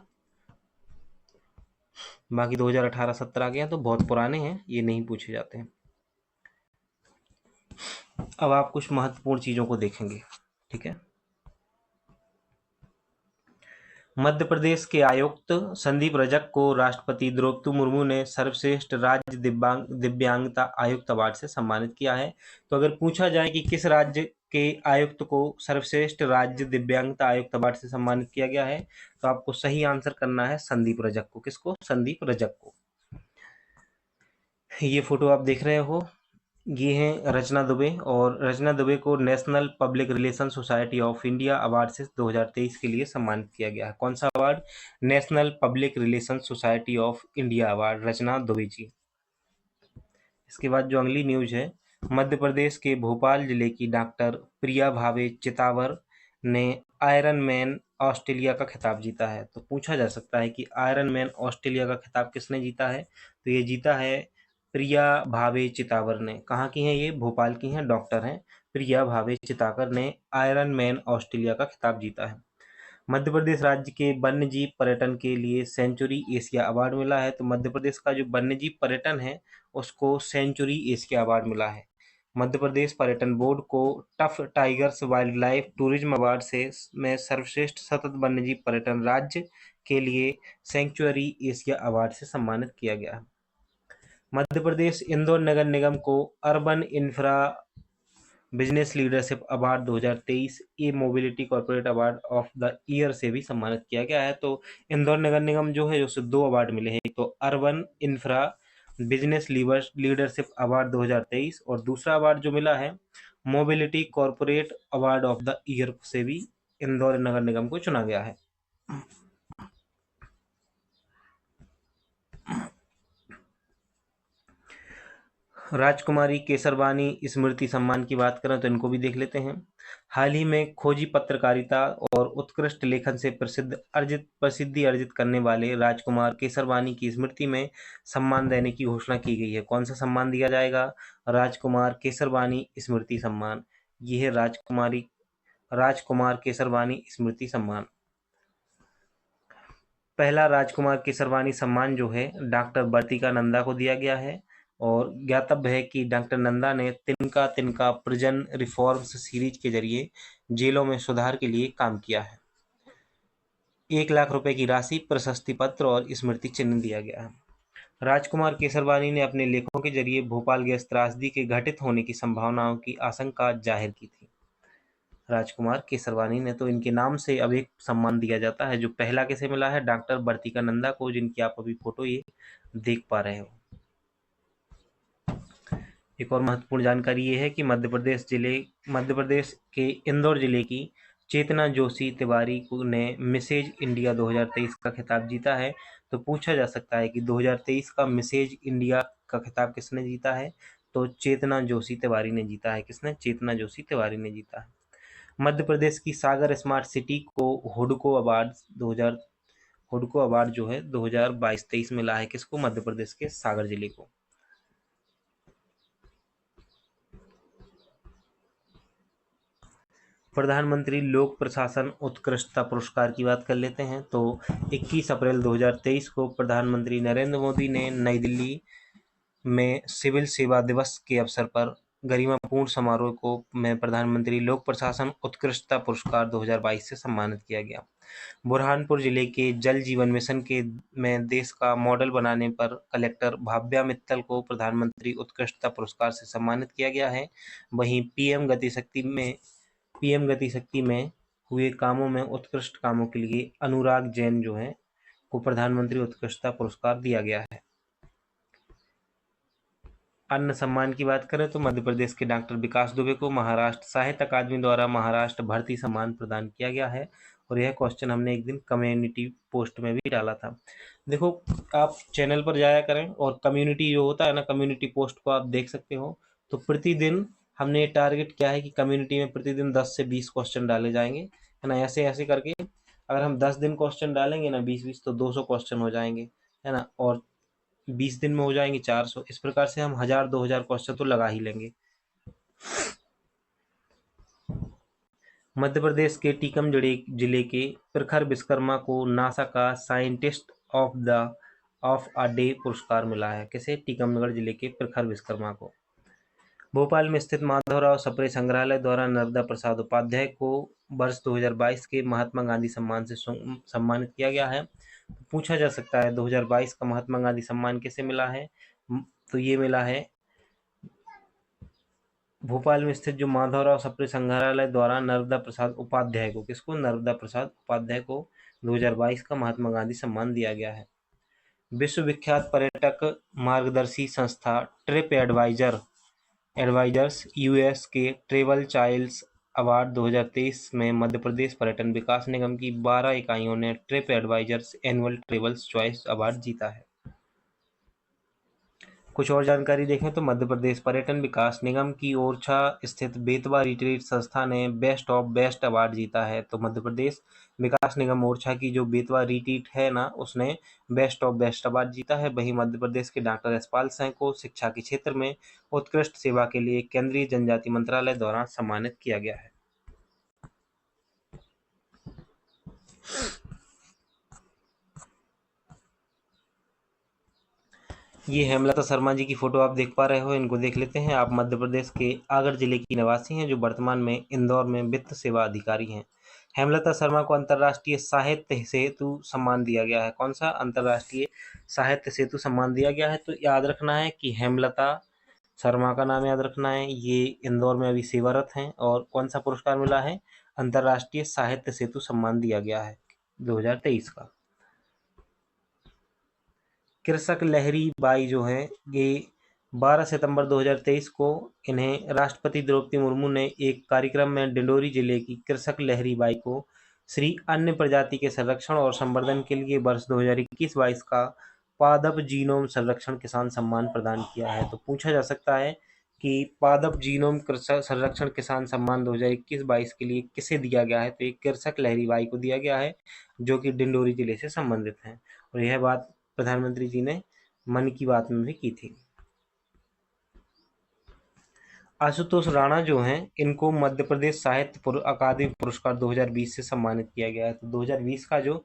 बाकी 2018-17 आ गया तो बहुत पुराने हैं, ये नहीं पूछे जाते हैं। अब आप कुछ महत्वपूर्ण चीजों को देखेंगे, ठीक है। मध्य प्रदेश के आयुक्त संदीप रजक को राष्ट्रपति द्रौपदी मुर्मू ने सर्वश्रेष्ठ राज्य दिव्यांगता आयुक्त अवार्ड से सम्मानित किया है। तो अगर पूछा जाए कि किस राज्य के आयुक्त को सर्वश्रेष्ठ राज्य दिव्यांगता आयुक्त अवार्ड से सम्मानित किया गया है, तो आपको सही आंसर करना है संदीप रजक को। किसको? संदीप रजक को। ये फोटो आप देख रहे हो, ये हैं रचना दुबे, और रचना दुबे को national public relation society of India award से 2023 के लिए सम्मानित किया गया है। कौन सा award? National public relation society of India award, Rachna Dubey ji. इसके बाद जो अगली न्यूज है, मध्य प्रदेश के भोपाल जिले की डॉक्टर प्रिया भावे चितावर ने आयरन मैन ऑस्ट्रेलिया का खिताब जीता है। तो पूछा जा सकता है कि आयरन मैन ऑस्ट्रेलिया का खिताब किसने जीता है? तो ये जीता है प्रिया भावे चितावर ने। कहाँ की हैं ये? भोपाल की हैं, डॉक्टर हैं। प्रिया भावे चिताकर ने आयरन मैन ऑस्ट्रेलिया का खिताब जीता है। मध्य प्रदेश राज्य के वन्यजीव पर्यटन के लिए सेंचुरी एशिया अवार्ड मिला है। तो मध्य प्रदेश का जो वन्यजीव पर्यटन है उसको सेंचुरी एशिया अवार्ड मिला है। मध्य प्रदेश पर्यटन बोर्ड को tough tigers wild life tourism award से में सर्वश्रेष्ठ सतत वन्यजीव पर्यटन राज्य के लिए सेंचुरी एशिया अवार्ड से सम्मानित किया गया है। मध्य प्रदेश इंदौर नगर निगम को urban infra business leadership award 2023 E mobility corporate award of the year से भी सम्मानित किया गया है। तो इंदौर नगर निगम जो है उसे 2 अवार्ड मिले हैं, एक तो urban infra business leadership award 2023 और दूसरा अवार्ड जो मिला है mobility corporate award of the year से भी इंदौर नगर निगम को चुना गया है। राजकुमारी केसरवानी स्मृति सम्मान की बात करें तो इनको भी देख लेते हैं। हाल ही में खोजी पत्रकारिता और उत्कृष्ट लेखन से प्रसिद्धि अर्जित करने वाले राजकुमार केसरवानी की स्मृति में सम्मान देने की घोषणा की गई है। कौन सा सम्मान दिया जाएगा? राजकुमार केसरवानी स्मृति सम्मान। ये है राजकुमार केसरवानी स्मृति सम्मान। पहला राजकुमार केसरवानी सम्मान जो है डॉक्टर वर्तिका नंदा को दिया गया है और ज्ञातव्य है कि डॉक्टर नंदा ने तिनका तिनका प्रिजन रिफॉर्म्स सीरीज के जरिए जेलों में सुधार के लिए काम किया है। 1 लाख रुपए की राशि, प्रशस्ति पत्र और स्मृति चिन्ह दिया गया है। राजकुमार केसरवानी ने अपने लेखों के जरिए भोपाल गैस त्रासदी के घटित होने की संभावनाओं की आशंका जाहिर की थी। राजकुमार केसरवानी ने, तो इनके नाम से अब एक सम्मान दिया जाता है। जो पहला किसे मिला है? डॉक्टर वर्तिका नंदा को, जिनकी आप अभी फोटो ये देख पा रहे हो। एक और महत्वपूर्ण जानकारी ये है कि मध्य प्रदेश के इंदौर जिले की चेतना जोशी तिवारी ने मिसेज इंडिया 2023 का खिताब जीता है। तो पूछा जा सकता है कि 2023 का मिसेज इंडिया का खिताब किसने जीता है? तो चेतना जोशी तिवारी ने जीता है। किसने? चेतना जोशी तिवारी ने जीता है। मध्य प्रदेश की सागर स्मार्ट सिटी को हुडको अवार्ड जो है 2022-23 मिला है। किसको? मध्य प्रदेश के सागर जिले को। प्रधानमंत्री लोक प्रशासन उत्कृष्टता पुरस्कार की बात कर लेते हैं। तो 21 अप्रैल 2023 को प्रधानमंत्री नरेंद्र मोदी ने नई दिल्ली में सिविल सेवा दिवस के अवसर पर गरिमापूर्ण समारोह को में प्रधानमंत्री लोक प्रशासन उत्कृष्टता पुरस्कार 2022 से सम्मानित किया गया। बुरहानपुर जिले के जल जीवन मिशन के में देश का मॉडल बनाने पर कलेक्टर भाव्या मित्तल को प्रधानमंत्री उत्कृष्टता पुरस्कार से सम्मानित किया गया है। वहीं पीएम गति शक्ति में हुए कामों में उत्कृष्ट कामों के लिए अनुराग जैन जो है को प्रधानमंत्री उत्कृष्टता पुरस्कार दिया गया है। अन्य सम्मान की बात करें तो मध्य प्रदेश के डॉक्टर विकास दुबे को महाराष्ट्र साहित्य अकादमी द्वारा महाराष्ट्र भर्ती सम्मान प्रदान किया गया है। और यह क्वेश्चन हमने एक दिन कम्युनिटी पोस्ट में भी डाला था। देखो, आप चैनल पर जाया करें और कम्युनिटी जो होता है ना, कम्युनिटी पोस्ट को आप देख सकते हो। तो प्रतिदिन हमने टारगेट किया है कि कम्युनिटी में प्रतिदिन 10 से 20 क्वेश्चन डाले जाएंगे, है ना। ऐसे ऐसे करके अगर हम 10 दिन क्वेश्चन डालेंगे ना, 20-20, तो 200 क्वेश्चन हो जाएंगे, है ना। और 20 दिन में हो जाएंगे 400। इस प्रकार से हम 1000-2000 क्वेश्चन तो लगा ही लेंगे। मध्य प्रदेश के टीकम जिले के प्रखर विश्वकर्मा को नासा का साइंटिस्ट ऑफ अ डे पुरस्कार मिला है। किसे? टीकमगढ़ जिले के प्रखर विश्वकर्मा को। भोपाल में स्थित माधवराव सप्रे संग्रहालय द्वारा नर्मदा प्रसाद उपाध्याय को वर्ष 2022 के महात्मा गांधी सम्मान से सम्मानित किया गया है। पूछा जा सकता है 2022 का महात्मा गांधी सम्मान किसे मिला है? तो ये मिला है भोपाल में स्थित जो माधवराव सप्रे संग्रहालय द्वारा नर्मदा प्रसाद उपाध्याय को, किसको? नर्मदा प्रसाद उपाध्याय को 2022 का महात्मा गांधी सम्मान दिया गया है। विश्व विख्यात पर्यटक मार्गदर्शी संस्था ट्रिप एडवाइजर्स यूएस के ट्रेवल चाइल्ड्स अवार्ड 2023 में मध्य प्रदेश पर्यटन विकास निगम की 12 इकाइयों ने TripAdvisor's annual travels choice award जीता है। कुछ और जानकारी देखें तो मध्य प्रदेश पर्यटन विकास निगम की ओरछा स्थित बेतवा रिट्रीट संस्था ने बेस्ट ऑफ बेस्ट अवार्ड जीता है। तो मध्य प्रदेश विकास निगम ओरछा की जो बेतवा रिट्रीट है ना, उसने बेस्ट ऑफ बेस्ट अवार्ड जीता है। वहीं मध्य प्रदेश के डॉक्टर यशपाल सिंह को शिक्षा के क्षेत्र में उत्कृष्ट सेवा के लिए केंद्रीय जनजाति मंत्रालय द्वारा सम्मानित किया गया है। ये हेमलता शर्मा जी की फोटो आप देख पा रहे हो, इनको देख लेते हैं। आप मध्य प्रदेश के आगर जिले की निवासी हैं, जो वर्तमान में इंदौर में वित्त सेवा अधिकारी हैं। हेमलता शर्मा को अंतर्राष्ट्रीय साहित्य सेतु सम्मान दिया गया है। कौन सा? अंतर्राष्ट्रीय साहित्य सेतु सम्मान दिया गया है। तो याद रखना है कि हेमलता शर्मा का नाम याद रखना है। ये इंदौर में अभी सेवारत हैं। और कौन सा पुरस्कार मिला है? अंतर्राष्ट्रीय साहित्य सेतु सम्मान दिया गया है 2023 का। कृषक लहरी बाई जो है, ये 12 सितंबर 2023 को इन्हें राष्ट्रपति द्रौपदी मुर्मू ने एक कार्यक्रम में डिंडोरी जिले की कृषक लहरी बाई को श्री अन्य प्रजाति के संरक्षण और संवर्धन के लिए वर्ष 2021-22 का पादप जीनोम संरक्षण किसान सम्मान प्रदान किया है। तो पूछा जा सकता है कि पादप जीनोम संरक्षण किसान सम्मान 2021-22 के लिए किसे दिया गया है? तो एक कृषक लहरी बाई को दिया गया है, जो कि डिंडोरी जिले से संबंधित हैं। और यह बात प्रधानमंत्री जी ने मन की बात में भी की थी। आशुतोष राणा जो हैं, इनको मध्य प्रदेश साहित्य अकादमी पुरस्कार 2020 से सम्मानित किया गया है। तो 2020 का जो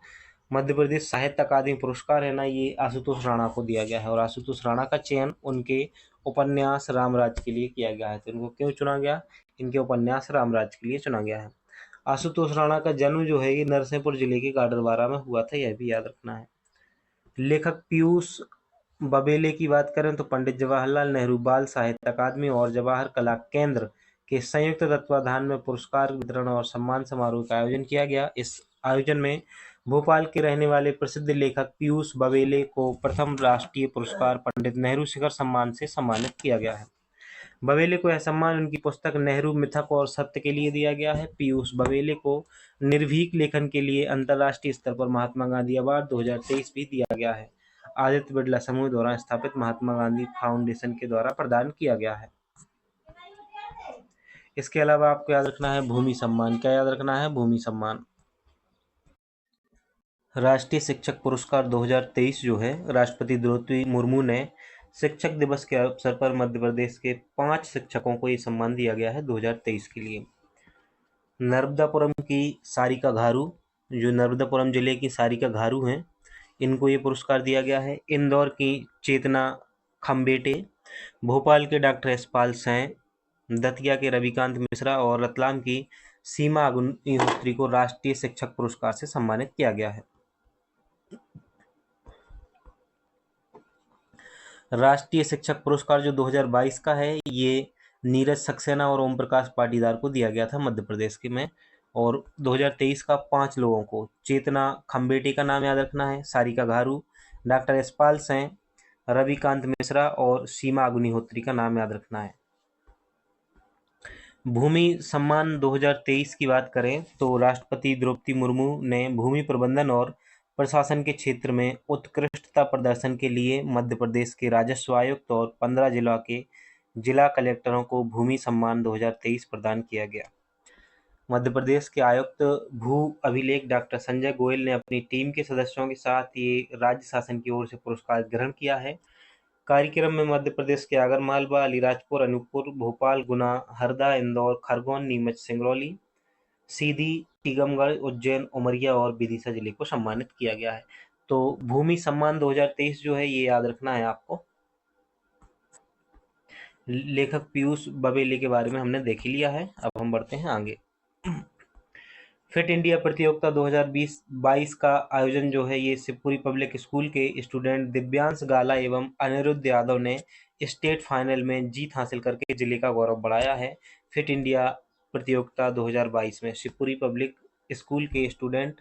मध्य प्रदेश साहित्य अकादमी पुरस्कार है ना, ये आशुतोष राणा को दिया गया है। और आशुतोष राणा का चयन उनके उपन्यास रामराज के लिए किया गया है। तो इनको क्यों चुना गया? इनके उपन्यास रामराज के लिए चुना गया है। आशुतोष राणा का जन्म जो है, ये नरसिंहपुर जिले के गाडरवारा में हुआ था, यह भी याद रखना है। लेखक पीयूष बबेले की बात करें तो पंडित जवाहरलाल नेहरू बाल साहित्य अकादमी और जवाहर कला केंद्र के संयुक्त तत्वाधान में पुरस्कार वितरण और सम्मान समारोह का आयोजन किया गया। इस आयोजन में भोपाल के रहने वाले प्रसिद्ध लेखक पीयूष बबेले को प्रथम राष्ट्रीय पुरस्कार पंडित नेहरू शिखर सम्मान से सम्मानित किया गया है। बबेले को यह सम्मान उनकी पुस्तक नेहरू मिथक और सत्य के लिए दिया गया है। पीयूष बबेले को निर्भीक लेखन के लिए अंतर्राष्ट्रीय स्तर पर महात्मा गांधी अवार्ड 2023 भी दिया गया है। आदित्य बिड़ला समूह द्वारा स्थापित महात्मा गांधी फाउंडेशन के द्वारा प्रदान किया गया है। इसके अलावा आपको याद रखना है भूमि सम्मान। क्या याद रखना है? भूमि सम्मान। राष्ट्रीय शिक्षक पुरस्कार 2023 जो है, राष्ट्रपति द्रौपदी मुर्मू ने शिक्षक दिवस के अवसर पर मध्य प्रदेश के 5 शिक्षकों को ये सम्मान दिया गया है 2023 के लिए। नर्मदापुरम की सारिका घारू, जो नर्मदापुरम जिले की सारिका घारू हैं, इनको ये पुरस्कार दिया गया है। इंदौर की चेतना खम्बेटे, भोपाल के डॉक्टर यशपाल सेन, दतिया के रविकांत मिश्रा और रतलाम की सीमा अग्निहोत्री को राष्ट्रीय शिक्षक पुरस्कार से सम्मानित किया गया है। राष्ट्रीय शिक्षक पुरस्कार जो 2022 का है, ये नीरज सक्सेना और ओम प्रकाश पाटीदार को दिया गया था मध्य प्रदेश के में। और 2023 का 5 लोगों को, चेतना खम्बेटी का नाम याद रखना है, सारिका घारू, डॉक्टर यशपाल सेन, रविकांत मिश्रा और सीमा अग्निहोत्री का नाम याद रखना है। भूमि सम्मान 2023 की बात करें तो राष्ट्रपति द्रौपदी मुर्मू ने भूमि प्रबंधन और प्रशासन के क्षेत्र में उत्कृष्टता प्रदर्शन के लिए मध्य प्रदेश के राजस्व आयुक्त और 15 जिला के जिला कलेक्टरों को भूमि सम्मान 2023 प्रदान किया गया। मध्य प्रदेश के आयुक्त भू अभिलेख डॉक्टर संजय गोयल ने अपनी टीम के सदस्यों के साथ ये राज्य शासन की ओर से पुरस्कार ग्रहण किया है। कार्यक्रम में मध्य प्रदेश के आगरमालवा, अलीराजपुर, अनूपपुर, भोपाल, गुना, हरदा, इंदौर, खरगोन, नीमच, सिंगरौली, सीधी, टीकमगढ़, उज्जैन, उमरिया और विदिशा जिले को सम्मानित किया गया है। तो भूमि सम्मान 2023 जो है ये याद रखना है आपको। लेखक पीयूष बबेले के बारे में हमने देख ही लिया है। अब हम बढ़ते हैं आगे। फिट इंडिया प्रतियोगिता 2020-22 का आयोजन जो है ये शिवपुरी पब्लिक स्कूल के स्टूडेंट दिव्यांश गाला एवं अनिरुद्ध यादव ने स्टेट फाइनल में जीत हासिल करके जिले का गौरव बढ़ाया है। फिट इंडिया प्रतियोगिता 2022 में शिवपुरी पब्लिक स्कूल के स्टूडेंट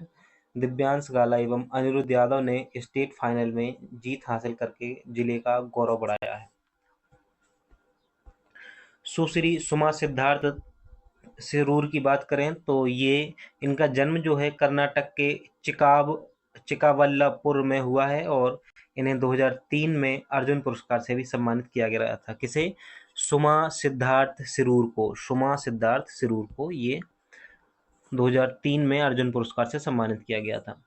दिव्यांश गाला एवं अनिरुद्ध यादव ने स्टेट फाइनल में जीत हासिल करके जिले का गौरव बढ़ाया है। सुश्री सुमा सिद्धार्थ सिरूर की बात करें तो ये इनका जन्म जो है कर्नाटक के चिकाबल्लापुर में हुआ है और इन्हें 2003 में अर्जुन पुरस्कार से भी सम्मानित किया गया था। किसे? सुमा सिद्धार्थ सिरूर को ये 2003 में अर्जुन पुरस्कार से सम्मानित किया गया था।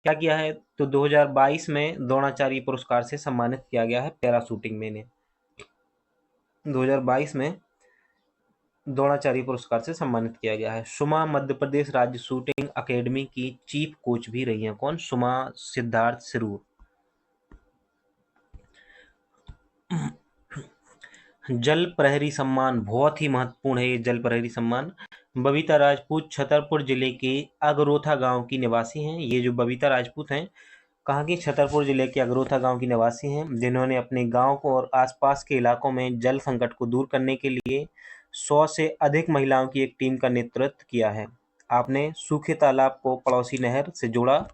क्या किया है? तो 2022 में द्रोणाचार्य पुरस्कार से सम्मानित किया गया है पैरा शूटिंग में इन्हें। 2022 में द्रोणाचार्य पुरस्कार से सम्मानित किया गया है। सुमा मध्य प्रदेश राज्य शूटिंग अकेडमी की चीफ कोच भी रही हैं। कौन? सुमा सिद्धार्थ सिरूर। जल प्रहरी सम्मान बहुत ही महत्वपूर्ण है। ये जल प्रहरी सम्मान बबीता राजपूत छतरपुर जिले के अगरोथा गांव की निवासी हैं। ये जो बबीता राजपूत हैं, कहाँ की? छतरपुर जिले के अगरोथा गांव की निवासी हैं, जिन्होंने अपने गांव को और आसपास के इलाकों में जल संकट को दूर करने के लिए 100 से अधिक महिलाओं की एक टीम का नेतृत्व किया है। आपने सूखे तालाब को पड़ोसी नहर से जोड़ा,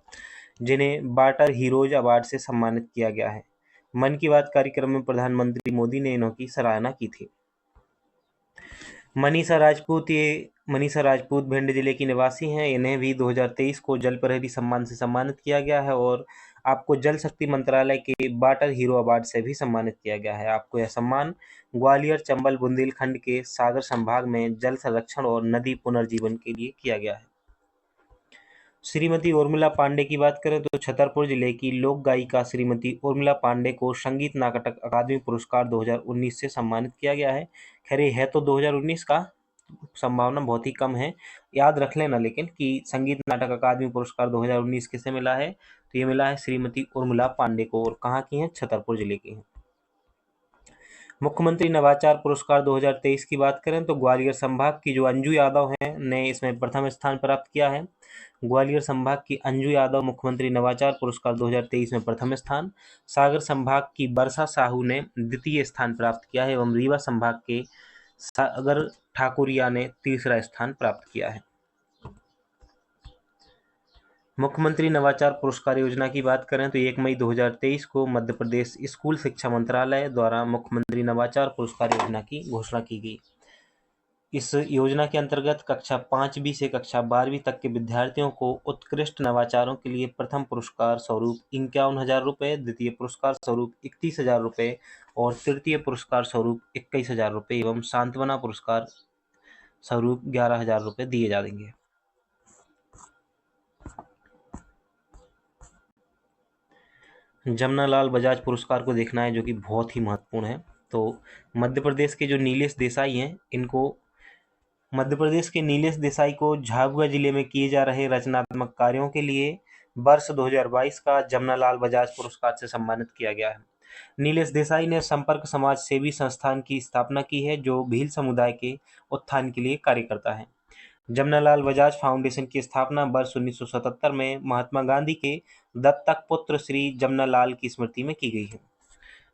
जिन्हें वाटर हीरोज अवार्ड से सम्मानित किया गया है। मन की बात कार्यक्रम में प्रधानमंत्री मोदी ने इनकी सराहना की थी। मनीषा राजपूत भिंड जिले की निवासी हैं। इन्हें भी 2023 को जल प्रहरी सम्मान से सम्मानित किया गया है और आपको जल शक्ति मंत्रालय के वाटर हीरो अवार्ड से भी सम्मानित किया गया है। आपको यह सम्मान ग्वालियर, चंबल, बुंदेलखंड के सागर संभाग में जल संरक्षण और नदी पुनर्जीवन के लिए किया गया है। श्रीमती उर्मिला पांडे की बात करें तो छतरपुर जिले की लोक गायिका श्रीमती उर्मिला पांडे को संगीत नाटक अकादमी पुरस्कार 2019 से सम्मानित किया गया है। खैर ये है तो 2019 का, संभावना बहुत ही कम है। याद रख लेना लेकिन कि संगीत नाटक अकादमी पुरस्कार 2019 किसे मिला है? तो ये मिला है श्रीमती उर्मिला पांडे को। और कहाँ की हैं? छतरपुर जिले की हैं। मुख्यमंत्री नवाचार पुरस्कार 2023 की बात करें तो ग्वालियर संभाग की जो अंजू यादव हैं ने इसमें प्रथम स्थान प्राप्त किया है। ग्वालियर संभाग की अंजू यादव मुख्यमंत्री नवाचार पुरस्कार 2023 में प्रथम स्थान, सागर संभाग की वर्षा साहू ने द्वितीय स्थान प्राप्त किया है एवं रीवा संभाग के सागर ठाकुरिया ने तीसरा स्थान प्राप्त किया है। मुख्यमंत्री नवाचार पुरस्कार योजना की बात करें तो 1 मई 2023 को मध्य प्रदेश स्कूल शिक्षा मंत्रालय द्वारा मुख्यमंत्री नवाचार पुरस्कार योजना की घोषणा की गई। इस योजना के अंतर्गत कक्षा 5वीं से कक्षा 12वीं तक के विद्यार्थियों को उत्कृष्ट नवाचारों के लिए प्रथम पुरस्कार स्वरूप 51,000 रुपये, द्वितीय पुरस्कार स्वरूप 31,000 रुपये और तृतीय पुरस्कार स्वरूप 21,000 रुपये एवं सांत्वना पुरस्कार स्वरूप 11,000 रुपये दिए जाएंगे। जमनालाल बजाज पुरस्कार को देखना है, जो कि बहुत ही महत्वपूर्ण है। तो मध्य प्रदेश के जो नीलेश देसाई हैं, इनको मध्य प्रदेश के नीलेश देसाई को झाबुआ जिले में किए जा रहे रचनात्मक कार्यों के लिए वर्ष 2022 का जमनालाल बजाज पुरस्कार से सम्मानित किया गया है। नीलेश देसाई ने संपर्क समाज सेवी संस्थान की स्थापना की है, जो भील समुदाय के उत्थान के लिए कार्य करता है। जमनालाल बजाज फाउंडेशन की स्थापना वर्ष 1977 में महात्मा गांधी के दत्तक पुत्र श्री जमनालाल की स्मृति में की गई है।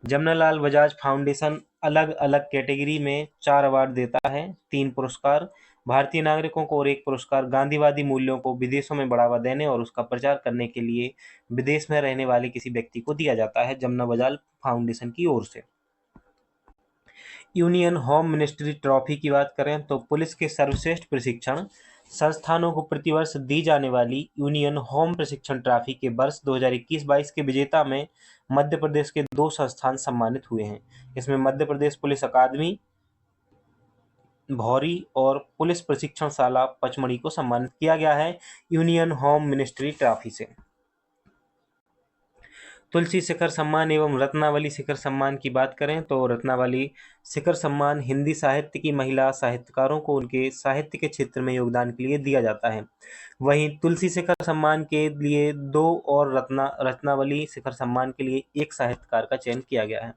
जमनालाल बजाज फाउंडेशन अलग-अलग कैटेगरी में 4 अवार्ड देता है, 3 पुरस्कार भारतीय नागरिकों को और 1 पुरस्कार गांधीवादी मूल्यों को विदेशों में बढ़ावा देने और उसका प्रचार करने के लिए विदेश में रहने वाले किसी व्यक्ति को दिया जाता है, जमना बजाज फाउंडेशन की ओर से। यूनियन होम मिनिस्ट्री ट्रॉफी की बात करें तो पुलिस के सर्वश्रेष्ठ प्रशिक्षण संस्थानों को प्रतिवर्ष दी जाने वाली यूनियन होम प्रशिक्षण ट्रॉफी के वर्ष 2021-22 के विजेता में मध्य प्रदेश के 2 संस्थान सम्मानित हुए हैं। इसमें मध्य प्रदेश पुलिस अकादमी भौरी और पुलिस प्रशिक्षण शाला पचमढ़ी को सम्मानित किया गया है यूनियन होम मिनिस्ट्री ट्रॉफी से। तुलसी शिखर सम्मान एवं रत्नावली शिखर सम्मान की बात करें तो रत्नावली शिखर सम्मान हिंदी साहित्य की महिला साहित्यकारों को उनके साहित्य के क्षेत्र में योगदान के लिए दिया जाता है। वहीं तुलसी शिखर सम्मान के लिए 2 और रत्नावली शिखर सम्मान के लिए 1 साहित्यकार का चयन किया गया है।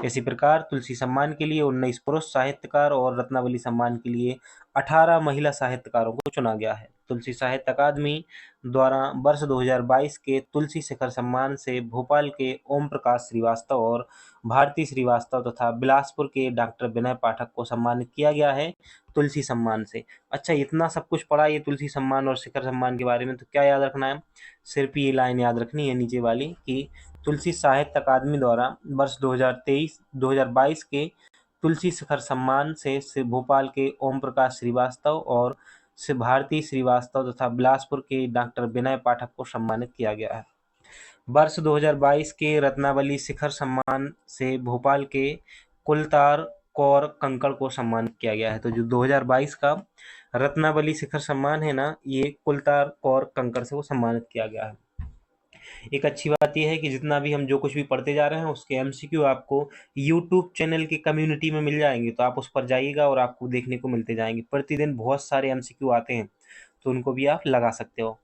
इसी प्रकार तुलसी सम्मान के लिए 19 पुरुष साहित्यकार और रत्नावली सम्मान के लिए 18 महिला साहित्यकारों को चुना गया है। तुलसी साहित्य अकादमी द्वारा वर्ष 2022 के तुलसी शिखर सम्मान से भोपाल के ओम प्रकाश श्रीवास्तव और भारती श्रीवास्तव तथा बिलासपुर के डॉक्टर विनय पाठक को सम्मानित किया गया है तुलसी सम्मान से। अच्छा, इतना सब कुछ पढ़ा ये तुलसी सम्मान और शिखर सम्मान के बारे में, तो क्या याद रखना है? सिर्फ ये लाइन याद रखनी है नीचे वाली कि तुलसी साहित्य अकादमी द्वारा वर्ष 2022 के तुलसी शिखर सम्मान से भोपाल के ओम प्रकाश श्रीवास्तव और से भारती श्रीवास्तव तथा बिलासपुर के डॉक्टर विनय पाठक को सम्मानित किया गया है। वर्ष 2022 के रत्नावली शिखर सम्मान से भोपाल के कुलतार कौर कंकड़ को सम्मानित किया गया है। तो जो 2022 का रत्नावली शिखर सम्मान है ना, ये कुलतार कौर कंकड़ से वो सम्मानित किया गया है। एक अच्छी बात यह है कि जितना भी हम जो कुछ भी पढ़ते जा रहे हैं उसके एमसीक्यू आपको यूट्यूब चैनल की कम्युनिटी में मिल जाएंगे, तो आप उस पर जाइएगा और आपको देखने को मिलते जाएंगे। प्रतिदिन बहुत सारे एमसीक्यू आते हैं, तो उनको भी आप लगा सकते हो।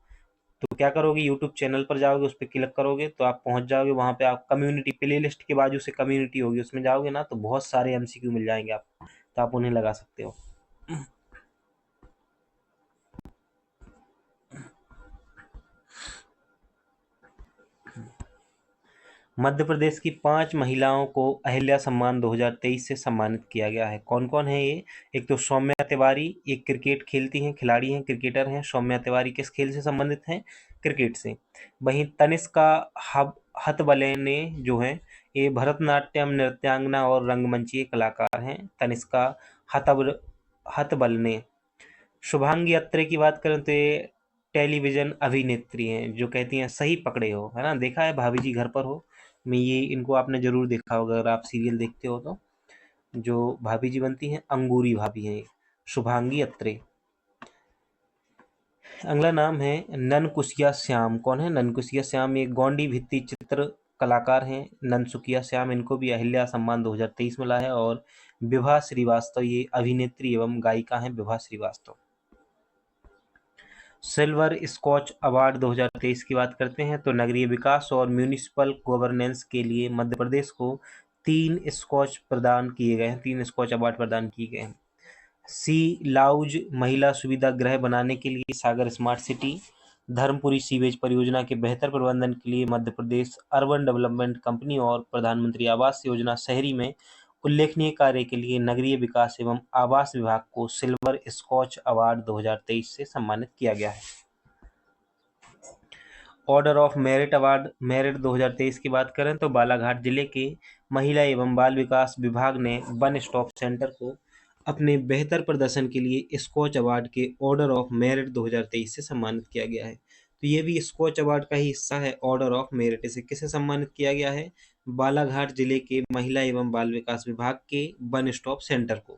तो क्या करोगे, यूट्यूब चैनल पर जाओगे, उस पर क्लिक करोगे तो आप पहुंच जाओगे। वहां पे आप कम्युनिटी प्ले लिस्ट के बाजू से कम्युनिटी होगी, उसमें जाओगे ना तो बहुत सारे एमसीक्यू मिल जाएंगे आपको, तो आप उन्हें लगा सकते हो। मध्य प्रदेश की 5 महिलाओं को अहिल्या सम्मान 2023 से सम्मानित किया गया है। कौन कौन है ये? एक तो सौम्या तिवारी, एक क्रिकेट खेलती हैं, खिलाड़ी हैं, क्रिकेटर हैं। सौम्या तिवारी किस खेल से संबंधित हैं? क्रिकेट से। वहीं तनिष्का हथबले जो हैं, ये भरतनाट्यम नृत्यांगना और रंगमंचीय कलाकार हैं। तनिष्का हथबले। शुभांगी अत्रे की बात करें तो ये टेलीविजन अभिनेत्री हैं, जो कहती हैं सही पकड़े हो, है ना, देखा है भाभी जी घर पर हो में, ये इनको आपने जरूर देखा होगा अगर आप सीरियल देखते हो तो। जो भाभी जी बनती हैं, अंगूरी भाभी हैं शुभांगी अत्रे। अगला नाम है ननकुसिया श्याम। कौन है ननकुसिया श्याम? ये गोंडी भित्ति चित्र कलाकार हैं ननसुकिया श्याम, इनको भी अहिल्या सम्मान 2023 मिला है। और विभा श्रीवास्तव, ये अभिनेत्री एवं गायिका हैं विभा श्रीवास्तव। सिल्वर स्कॉच अवार्ड 2023 की बात करते हैं तो नगरीय विकास और म्यूनिसिपल गवर्नेंस के लिए मध्य प्रदेश को 3 स्कॉच प्रदान किए गए हैं, 3 स्कॉच अवार्ड प्रदान किए गए हैं। सी लाउज महिला सुविधा गृह बनाने के लिए सागर स्मार्ट सिटी, धर्मपुरी सीवेज परियोजना के बेहतर प्रबंधन के लिए Madhya Pradesh urban development company और प्रधानमंत्री आवास योजना शहरी में उल्लेखनीय कार्य के लिए नगरीय विकास एवं आवास विभाग को सिल्वर स्कॉच अवार्ड 2023 से सम्मानित किया गया है। Order of merit award merit 2023 की बात करें तो बालाघाट जिले के महिला एवं बाल विकास विभाग ने वन स्टॉप सेंटर को अपने बेहतर प्रदर्शन के लिए स्कॉच अवार्ड के ऑर्डर ऑफ मेरिट 2023 से सम्मानित किया गया है। तो ये भी स्कॉच अवार्ड का ही हिस्सा है ऑर्डर ऑफ मेरिट। इसे किसे सम्मानित किया गया है? बालाघाट जिले के महिला एवं बाल विकास विभाग के वन स्टॉप सेंटर को।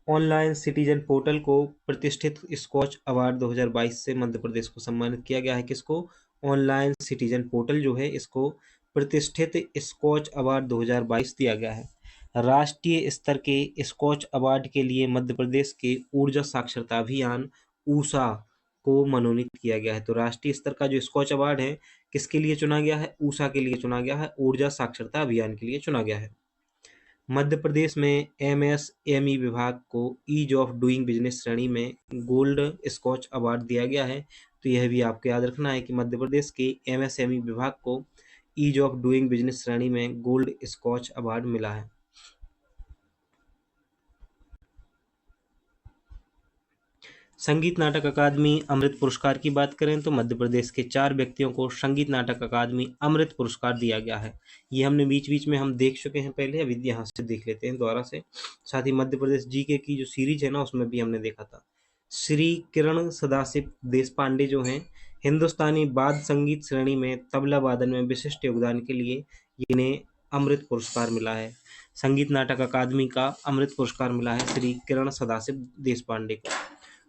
ऑनलाइन सिटीजन पोर्टल को प्रतिष्ठित स्कॉच अवार्ड 2022 से मध्य प्रदेश को सम्मानित किया गया है। किसको? ऑनलाइन सिटीजन पोर्टल जो है, इसको प्रतिष्ठित स्कॉच अवार्ड 2022 दिया गया है। राष्ट्रीय स्तर के स्कॉच अवार्ड के लिए मध्य प्रदेश के ऊर्जा साक्षरता अभियान ऊषा को मनोनीत किया गया है। तो राष्ट्रीय स्तर का जो स्कॉच अवार्ड है किसके लिए चुना गया है? ऊषा के लिए चुना गया है, ऊर्जा साक्षरता अभियान के लिए चुना गया है। मध्य प्रदेश में एमएसएमई विभाग को ईज ऑफ डूइंग बिजनेस श्रेणी में गोल्ड स्कॉच अवार्ड दिया गया है। तो यह भी आपको याद रखना है कि मध्य प्रदेश के एमएसएमई विभाग को ईज ऑफ डूइंग बिजनेस श्रेणी में गोल्ड स्कॉच अवार्ड मिला है। संगीत नाटक अकादमी अमृत पुरस्कार की बात करें तो मध्य प्रदेश के 4 व्यक्तियों को संगीत नाटक अकादमी अमृत पुरस्कार दिया गया है। ये हमने बीच बीच में हम देख चुके हैं पहले, अभी यहाँ से देख लेते हैं दोबारा से। साथ ही मध्य प्रदेश जीके की जो सीरीज है ना उसमें भी हमने देखा था। श्री किरण सदाशिव देश पांडे जो हैं हिंदुस्तानी वाद्य संगीत श्रेणी में तबला वादन में विशिष्ट योगदान के लिए इन्हें अमृत पुरस्कार मिला है। संगीत नाटक अकादमी का अमृत पुरस्कार मिला है श्री किरण सदाशिव देश पांडे को।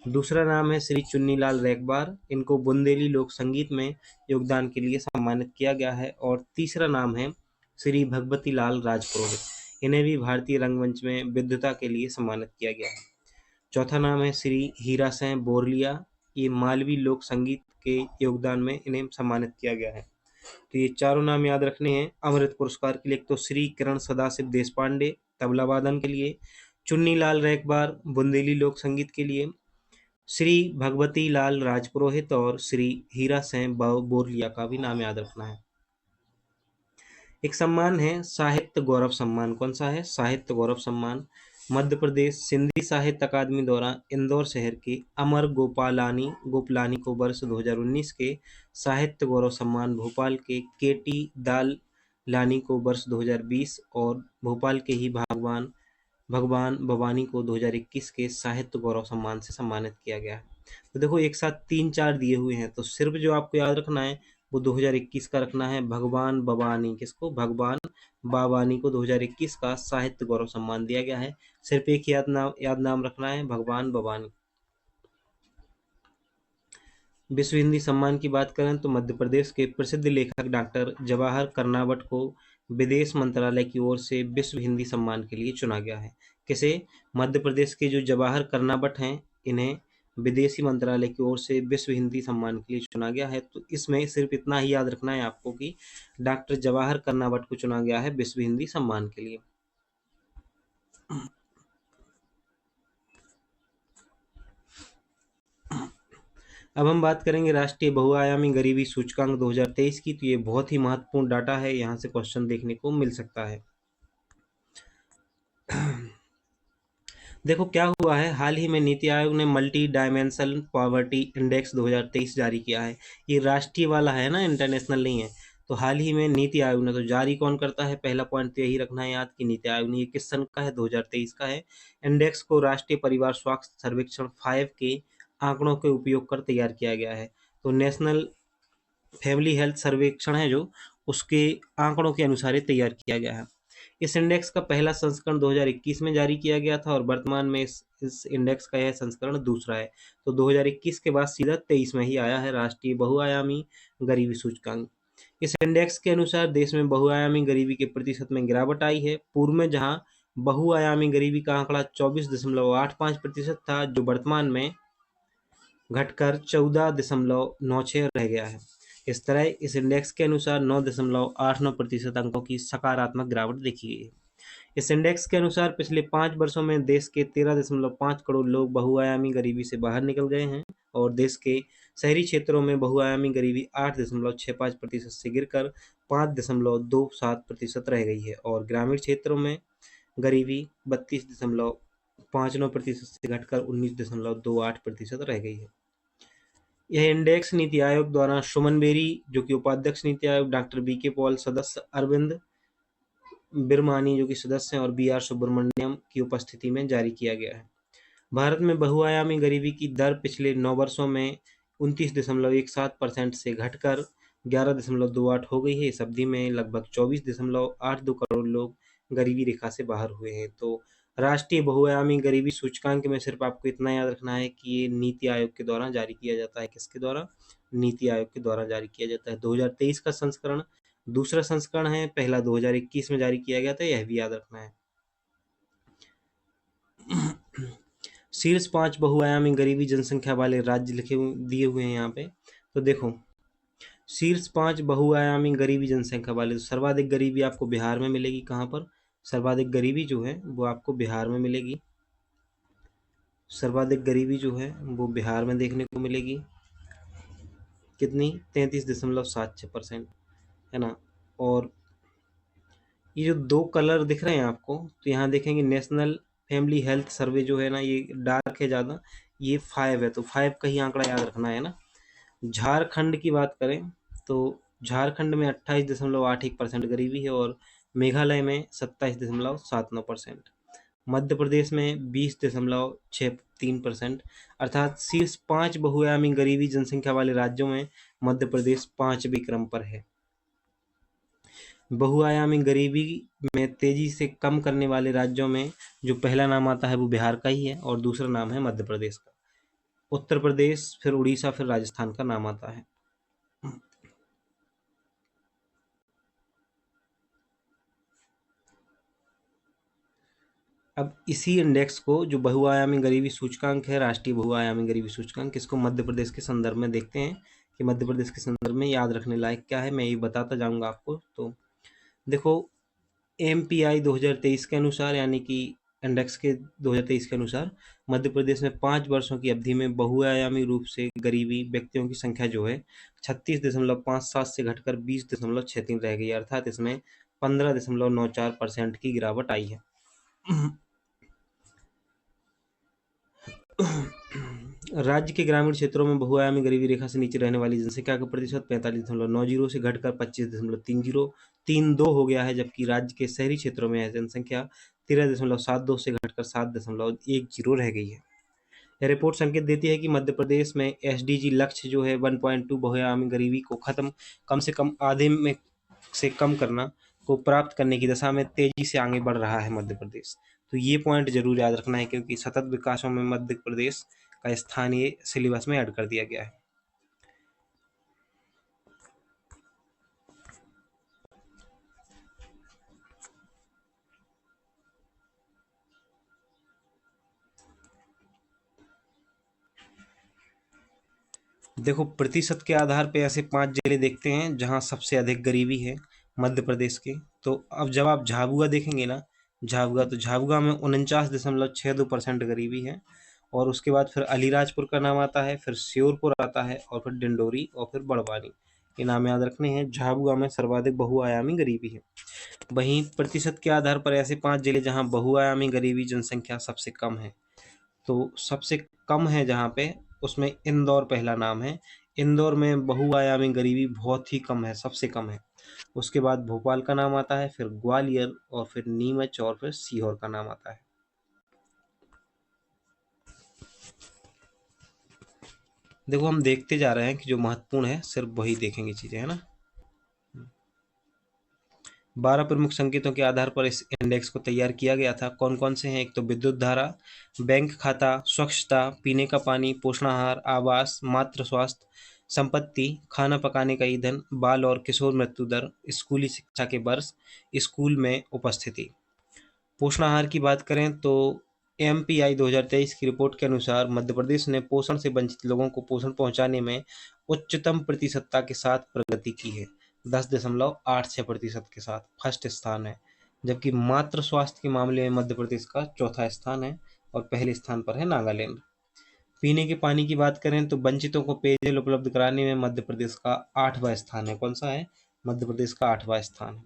दूसरा नाम है श्री चुन्नीलाल रैकबार, इनको बुंदेली लोक संगीत में योगदान के लिए सम्मानित किया गया है। और तीसरा नाम है श्री भगवती लाल राजपुरोहित, इन्हें भी भारतीय रंगमंच में विद्वता के लिए सम्मानित किया गया है। चौथा नाम है श्री हीरा सिंह बोरलिया, ये मालवी लोक संगीत के योगदान में इन्हें सम्मानित किया गया है। तो ये चारों नाम याद रखने हैं अमृत पुरस्कार के लिए। तो श्री किरण सदाशिव देश पांडे तबला वादन के लिए, चुन्नीलाल रैकबार बुंदेली लोक संगीत के लिए, श्री भगवती लाल राजपुरोहित और श्री हीरा सिंह बोरलिया का भी नाम याद रखना है। एक सम्मान है साहित्य गौरव सम्मान, कौन सा है? साहित्य गौरव सम्मान। मध्य प्रदेश सिंधी साहित्य अकादमी द्वारा इंदौर शहर के अमर गोपलानी को वर्ष 2019 के साहित्य गौरव सम्मान, भोपाल के केटी दाल लानी को वर्ष 2020 और भोपाल के ही भगवान भवानी को 2021 के साहित्य गौरव सम्मान से सम्मानित किया गया है। तो देखो एक साथ 3-4 दिए हुए हैं, तो सिर्फ जो आपको याद रखना है वो 2021 का रखना है। भगवान भवानी, किसको? भगवान बावानी को 2021 का साहित्य गौरव सम्मान दिया गया है। सिर्फ एक याद नाम रखना है, भगवान भवानी। विश्व हिंदी सम्मान की बात करें तो मध्य प्रदेश के प्रसिद्ध लेखक डॉक्टर जवाहर कर्नावट को विदेश मंत्रालय की ओर से विश्व हिंदी सम्मान के लिए चुना गया है। किसे? मध्य प्रदेश के जो जवाहर कर्नावट हैं इन्हें विदेशी मंत्रालय की ओर से विश्व हिंदी सम्मान के लिए चुना गया है। तो इसमें सिर्फ इतना ही याद रखना है आपको कि डॉक्टर जवाहर कर्नावट को चुना गया है विश्व हिंदी सम्मान के लिए। अब हम बात करेंगे राष्ट्रीय बहुआयामी गरीबी सूचकांक 2023 की। तो ये बहुत ही महत्वपूर्ण डाटा है, यहाँ से क्वेश्चन देखने को मिल सकता है। देखो क्या हुआ है, हाल ही में नीति आयोग ने मल्टी डायमेंशनल पॉवर्टी इंडेक्स 2023 जारी किया है। ये राष्ट्रीय वाला है ना, इंटरनेशनल नहीं है। तो हाल ही में नीति आयोग ने, तो जारी कौन करता है? पहला पॉइंट तो यही रखना है याद कि नीति आयोग ने। ये किस सन का है? 2023 का है। इंडेक्स को राष्ट्रीय परिवार स्वास्थ्य सर्वेक्षण 5 के आंकड़ों के उपयोग कर तैयार किया गया है। तो नेशनल फैमिली हेल्थ सर्वेक्षण है जो, उसके आंकड़ों के अनुसार ही तैयार किया गया है। इस इंडेक्स का पहला संस्करण 2021 में जारी किया गया था और वर्तमान में इस इंडेक्स का यह संस्करण दूसरा है। तो 2021 के बाद सीधा 23 में ही आया है राष्ट्रीय बहुआयामी गरीबी सूचकांक। इस इंडेक्स के अनुसार देश में बहुआयामी गरीबी के प्रतिशत में गिरावट आई है। पूर्व में जहां बहुआयामी गरीबी का आंकड़ा 24.85% था, जो वर्तमान में घटकर 14.96 रह गया है। इस तरह इस इंडेक्स के अनुसार 9.89% अंकों की सकारात्मक गिरावट देखी गई है। इस इंडेक्स के अनुसार पिछले 5 वर्षों में देश के 13.5 करोड़ लोग बहुआयामी गरीबी से बाहर निकल गए हैं और देश के शहरी क्षेत्रों में बहुआयामी गरीबी 8.65% से गिरकर 5.27% रह गई है और ग्रामीण क्षेत्रों में गरीबी 32.59% से घटकर 19.28% रह गई है। यह इंडेक्स नीति आयोग द्वारा सुमन बेरी जो कि उपाध्यक्ष NITI Aayog, doctor BK Paul सदस्य, अरविंद बिरमानी जो कि सदस्य हैं और BR सुब्रमण्यम की उपस्थिति में जारी किया गया है। भारत में बहुआयामी गरीबी की दर पिछले 9 वर्षों में 29.17% से घटकर 11.28 हो गई है। इस अवधि में लगभग 24.82 करोड़ लोग गरीबी रेखा से बाहर हुए हैं। तो राष्ट्रीय बहुआयामी गरीबी सूचकांक में सिर्फ आपको इतना याद रखना है कि ये नीति आयोग के द्वारा जारी किया जाता है। किसके द्वारा? नीति आयोग के द्वारा जारी किया जाता है। 2023 का संस्करण दूसरा संस्करण है, पहला 2021 में जारी किया गया था, यह भी याद रखना है।
शीर्ष 5 बहुआयामी गरीबी जनसंख्या वाले राज्य दिए हुए हैं यहाँ पे। तो देखो, शीर्ष 5 बहुआयामी गरीबी जनसंख्या वाले, तो सर्वाधिक गरीबी आपको बिहार में मिलेगी। कहाँ पर? सर्वाधिक गरीबी जो है वो आपको बिहार में मिलेगी। सर्वाधिक गरीबी जो है वो बिहार में देखने को मिलेगी। कितनी? 33.76% है ना। और ये जो दो कलर दिख रहे हैं आपको, तो यहाँ देखेंगे नेशनल फैमिली हेल्थ सर्वे जो है ना, ये डार्क है ज़्यादा, ये 5 है, तो 5 का ही आंकड़ा याद रखना है ना। झारखंड की बात करें तो झारखंड में 28.81% गरीबी है और मेघालय में 27.79%। मध्य प्रदेश में 20.63%। अर्थात शीर्ष 5 बहुआयामी गरीबी जनसंख्या वाले राज्यों में मध्य प्रदेश 5वें क्रम पर है। बहुआयामी गरीबी में तेजी से कम करने वाले राज्यों में जो पहला नाम आता है वो बिहार का ही है और दूसरा नाम है मध्य प्रदेश का। उत्तर प्रदेश, फिर उड़ीसा, फिर राजस्थान का नाम आता है। अब इसी इंडेक्स को, जो बहुआयामी गरीबी सूचकांक है, राष्ट्रीय बहुआयामी गरीबी सूचकांक, इसको मध्य प्रदेश के संदर्भ में देखते हैं कि मध्य प्रदेश के संदर्भ में याद रखने लायक क्या है। मैं ये बताता जाऊंगा आपको। तो देखो, MPI 2023 के अनुसार, यानी कि इंडेक्स के 2023 के अनुसार, मध्य प्रदेश में 5 वर्षों की अवधि में बहुआयामी रूप से गरीबी व्यक्तियों की संख्या जो है 36.57 से घटकर 20.63 रह गई। अर्थात इसमें 15.94% की गिरावट आई है। राज्य के ग्रामीण क्षेत्रों में बहुआयामी गरीबी रेखा से नीचे रहने वाली जनसंख्या का प्रतिशत 45.90 से घटकर 25.32 हो गया है, जबकि राज्य के शहरी क्षेत्रों में यह जनसंख्या 13.72 से घटकर 7.10 रह गई है। यह रिपोर्ट संकेत देती है कि मध्य प्रदेश में SDG लक्ष्य जो है 1.2 बहुआयामी गरीबी को कम से कम आधे में से कम करना को प्राप्त करने की दशा में तेजी से आगे बढ़ रहा है मध्य प्रदेश। तो ये पॉइंट जरूर याद रखना है, क्योंकि सतत विकासों में मध्य प्रदेश का स्थान ये सिलेबस में ऐड कर दिया गया है। देखो, प्रतिशत के आधार पे ऐसे 5 जिले देखते हैं जहां सबसे अधिक गरीबी है मध्य प्रदेश के। तो अब जब आप झाबुआ देखेंगे ना, झाबुआ में 49.62% गरीबी है। और उसके बाद फिर अलीराजपुर का नाम आता है, फिर श्योरपुर आता है, और फिर डिंडोरी, और फिर बड़वानी। ये नाम याद रखने हैं। झाबुआ में सर्वाधिक बहुआयामी गरीबी है। वहीं प्रतिशत के आधार पर ऐसे 5 जिले जहां बहुआयामी गरीबी जनसंख्या सबसे कम है, तो सबसे कम है जहाँ पे, उसमें इंदौर पहला नाम है। इंदौर में बहुआयामी गरीबी बहुत ही कम है, सबसे कम है। उसके बाद भोपाल का नाम आता है, फिर ग्वालियर, और फिर नीमच, और फिर सीहोर का नाम आता है। देखो, हम देखते जा रहे हैं कि जो महत्वपूर्ण है सिर्फ वही देखेंगे चीजें, है ना। 12 प्रमुख संकेतों के आधार पर इस इंडेक्स को तैयार किया गया था। कौन कौन से हैं? एक तो विद्युत धारा, बैंक खाता, स्वच्छता, पीने का पानी, पोषणाहार, आवास, मातृ स्वास्थ्य, संपत्ति, खाना पकाने का ईंधन, बाल और किशोर मृत्यु दर, स्कूली शिक्षा के वर्ष, स्कूल में उपस्थिति। पोषणाहार की बात करें तो MPI 2023 की रिपोर्ट के अनुसार मध्य प्रदेश ने पोषण से वंचित लोगों को पोषण पहुंचाने में उच्चतम प्रतिशतता के साथ प्रगति की है। 10.86% के साथ फर्स्ट स्थान है। जबकि मातृ स्वास्थ्य के मामले में मध्य प्रदेश का चौथा स्थान है और पहले स्थान पर है नागालैंड। पीने के पानी की बात करें तो वंचितों को पेयजल उपलब्ध कराने में मध्य प्रदेश का 8वां स्थान है। कौन सा है? मध्य प्रदेश का 8वां स्थान है।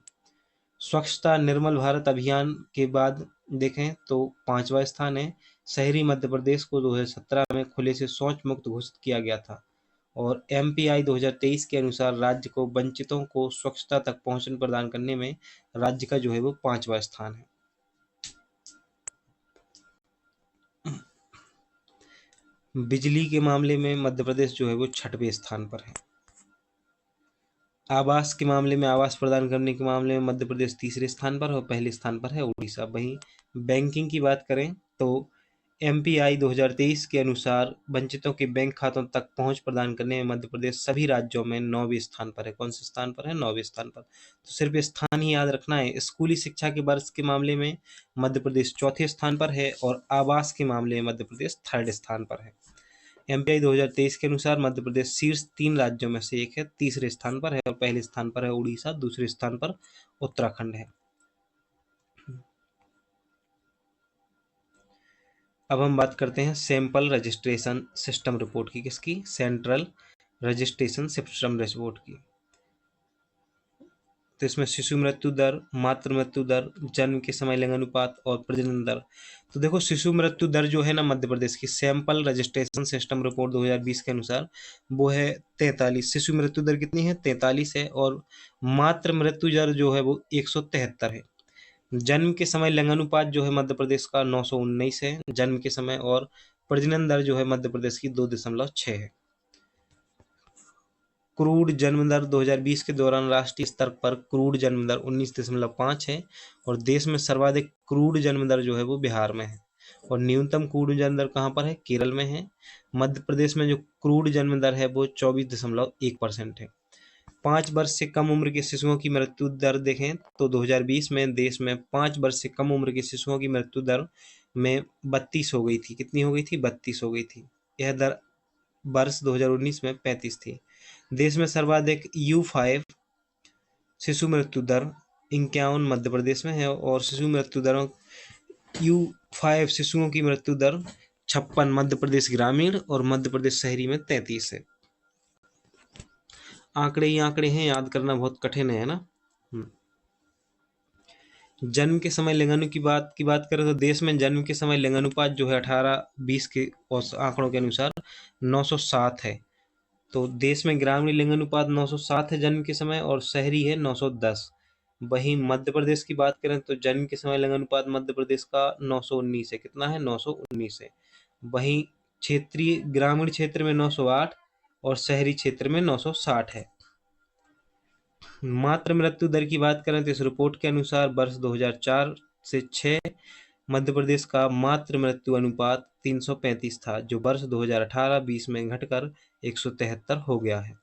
स्वच्छता निर्मल भारत अभियान के बाद देखें तो 5वां स्थान है। शहरी मध्य प्रदेश को 2017 में खुले से शौच मुक्त घोषित किया गया था। और MPI 2023 के अनुसार राज्य को वंचितों को स्वच्छता तक पहुंच प्रदान करने में राज्य का जो है वो 5वां स्थान है। बिजली के मामले में मध्य प्रदेश जो है वो 6वें स्थान पर है। आवास के मामले में, आवास प्रदान करने के मामले में मध्य प्रदेश तीसरे स्थान पर और पहले स्थान पर है उड़ीसा। वहीं बैंकिंग की बात करें तो MPI 2023 के अनुसार वंचितों के बैंक खातों तक पहुंच प्रदान करने में मध्य प्रदेश सभी राज्यों में 9वें स्थान पर है। कौन से स्थान पर है? 9वें स्थान पर। तो सिर्फ स्थान ही याद रखना है। स्कूली शिक्षा के वर्ष के मामले में मध्य प्रदेश चौथे स्थान पर है और आवास के मामले में मध्य प्रदेश 3rd स्थान पर है। MPI 2023 के अनुसार मध्य प्रदेश शीर्ष 3 राज्यों में से एक है, तीसरे स्थान पर है और पहले स्थान पर है उड़ीसा, दूसरे स्थान पर उत्तराखंड है। अब हम बात करते हैं सैंपल रजिस्ट्रेशन सिस्टम रिपोर्ट की। किसकी? सेंट्रल रजिस्ट्रेशन सिस्टम रिपोर्ट की। तो इसमें शिशु मृत्यु दर, मातृ मृत्यु दर, जन्म के समय लिंग अनुपात और प्रजनन दर। तो देखो शिशु मृत्यु दर जो है ना मध्य प्रदेश की सैंपल रजिस्ट्रेशन सिस्टम रिपोर्ट 2020 के अनुसार वो है 43। शिशु मृत्यु दर कितनी है? 43 है। और मातृ मृत्यु दर जो है वो 173 है। जन्म के समय लिंगानुपात जो है मध्य प्रदेश का 919 है जन्म के समय, और प्रजनन दर जो है मध्य प्रदेश की 2.6 है। क्रूड जन्म दर 2020 के दौरान राष्ट्रीय स्तर पर क्रूड जन्म दर 19.5 है और देश में सर्वाधिक क्रूड जन्म दर जो है वो बिहार में है और न्यूनतम क्रूड जन्म दर कहाँ पर है? केरल में है। मध्य प्रदेश में जो क्रूड जन्म दर है वो 24.1% है। 5 वर्ष से कम उम्र के शिशुओं की मृत्यु दर देखें तो 2020 में देश में 5 वर्ष से कम उम्र के शिशुओं की मृत्यु दर में 32 हो गई थी। कितनी हो गई थी? 32 हो गई थी। यह दर वर्ष 2019 में 35 थी। देश में सर्वाधिक U5 शिशु मृत्यु दर 51 मध्य प्रदेश में है और शिशु मृत्यु दरों U5 शिशुओं की मृत्यु दर 56 मध्य प्रदेश ग्रामीण और मध्य प्रदेश शहरी में 33 है। आंकड़े ही आंकड़े हैं, याद करना बहुत कठिन है ना। जन्म के समय लिंगानु की बात करें तो देश में जन्म के समय लिंगानुपात जो है 18-20 के आंकड़ों के अनुसार 907 है। तो देश में ग्रामीण लिंगानुपात 907 है जन्म के समय और शहरी है 910। वहीं मध्य प्रदेश की बात करें तो जन्म के समय लिंगानुपात मध्य प्रदेश का 919 है। कितना है? 919 है। वहीं क्षेत्रीय ग्रामीण क्षेत्र में 908 और शहरी क्षेत्र में 960 है। मातृ मृत्यु दर की बात करें तो इस रिपोर्ट के अनुसार वर्ष 2004 से 6 मध्य प्रदेश का मातृ मृत्यु अनुपात 335 था जो वर्ष 2018-20 में घटकर 173 हो गया है।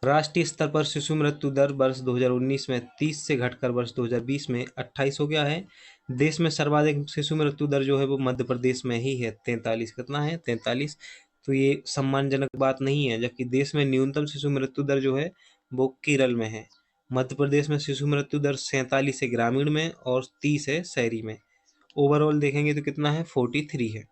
राष्ट्रीय स्तर पर शिशु मृत्यु दर वर्ष 2019 में 30 से घटकर वर्ष 2020 में 28 हो गया है। देश में सर्वाधिक शिशु मृत्यु दर जो है वो मध्य प्रदेश में ही है 43। कितना है? 43। तो ये सम्मानजनक बात नहीं है, जबकि देश में न्यूनतम शिशु मृत्यु दर जो है वो केरल में है। मध्य प्रदेश में शिशु मृत्यु दर 47 है ग्रामीण में और 30 है शहरी में। ओवरऑल देखेंगे तो कितना है? 43 है।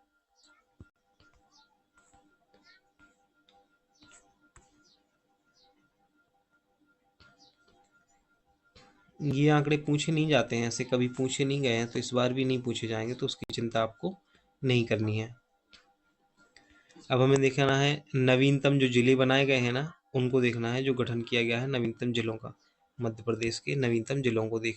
ये आंकड़े पूछे नहीं जाते हैं, ऐसे कभी पूछे नहीं गए हैं तो इस बार भी नहीं पूछे जाएंगे, तो उसकी चिंता आपको नहीं करनी है। अब हमें देखना है नवीनतम जो जिले बनाए गए हैं ना उनको देखना है, जो गठन किया गया है नवीनतम जिलों का। मध्य प्रदेश के नवीनतम जिलों को देख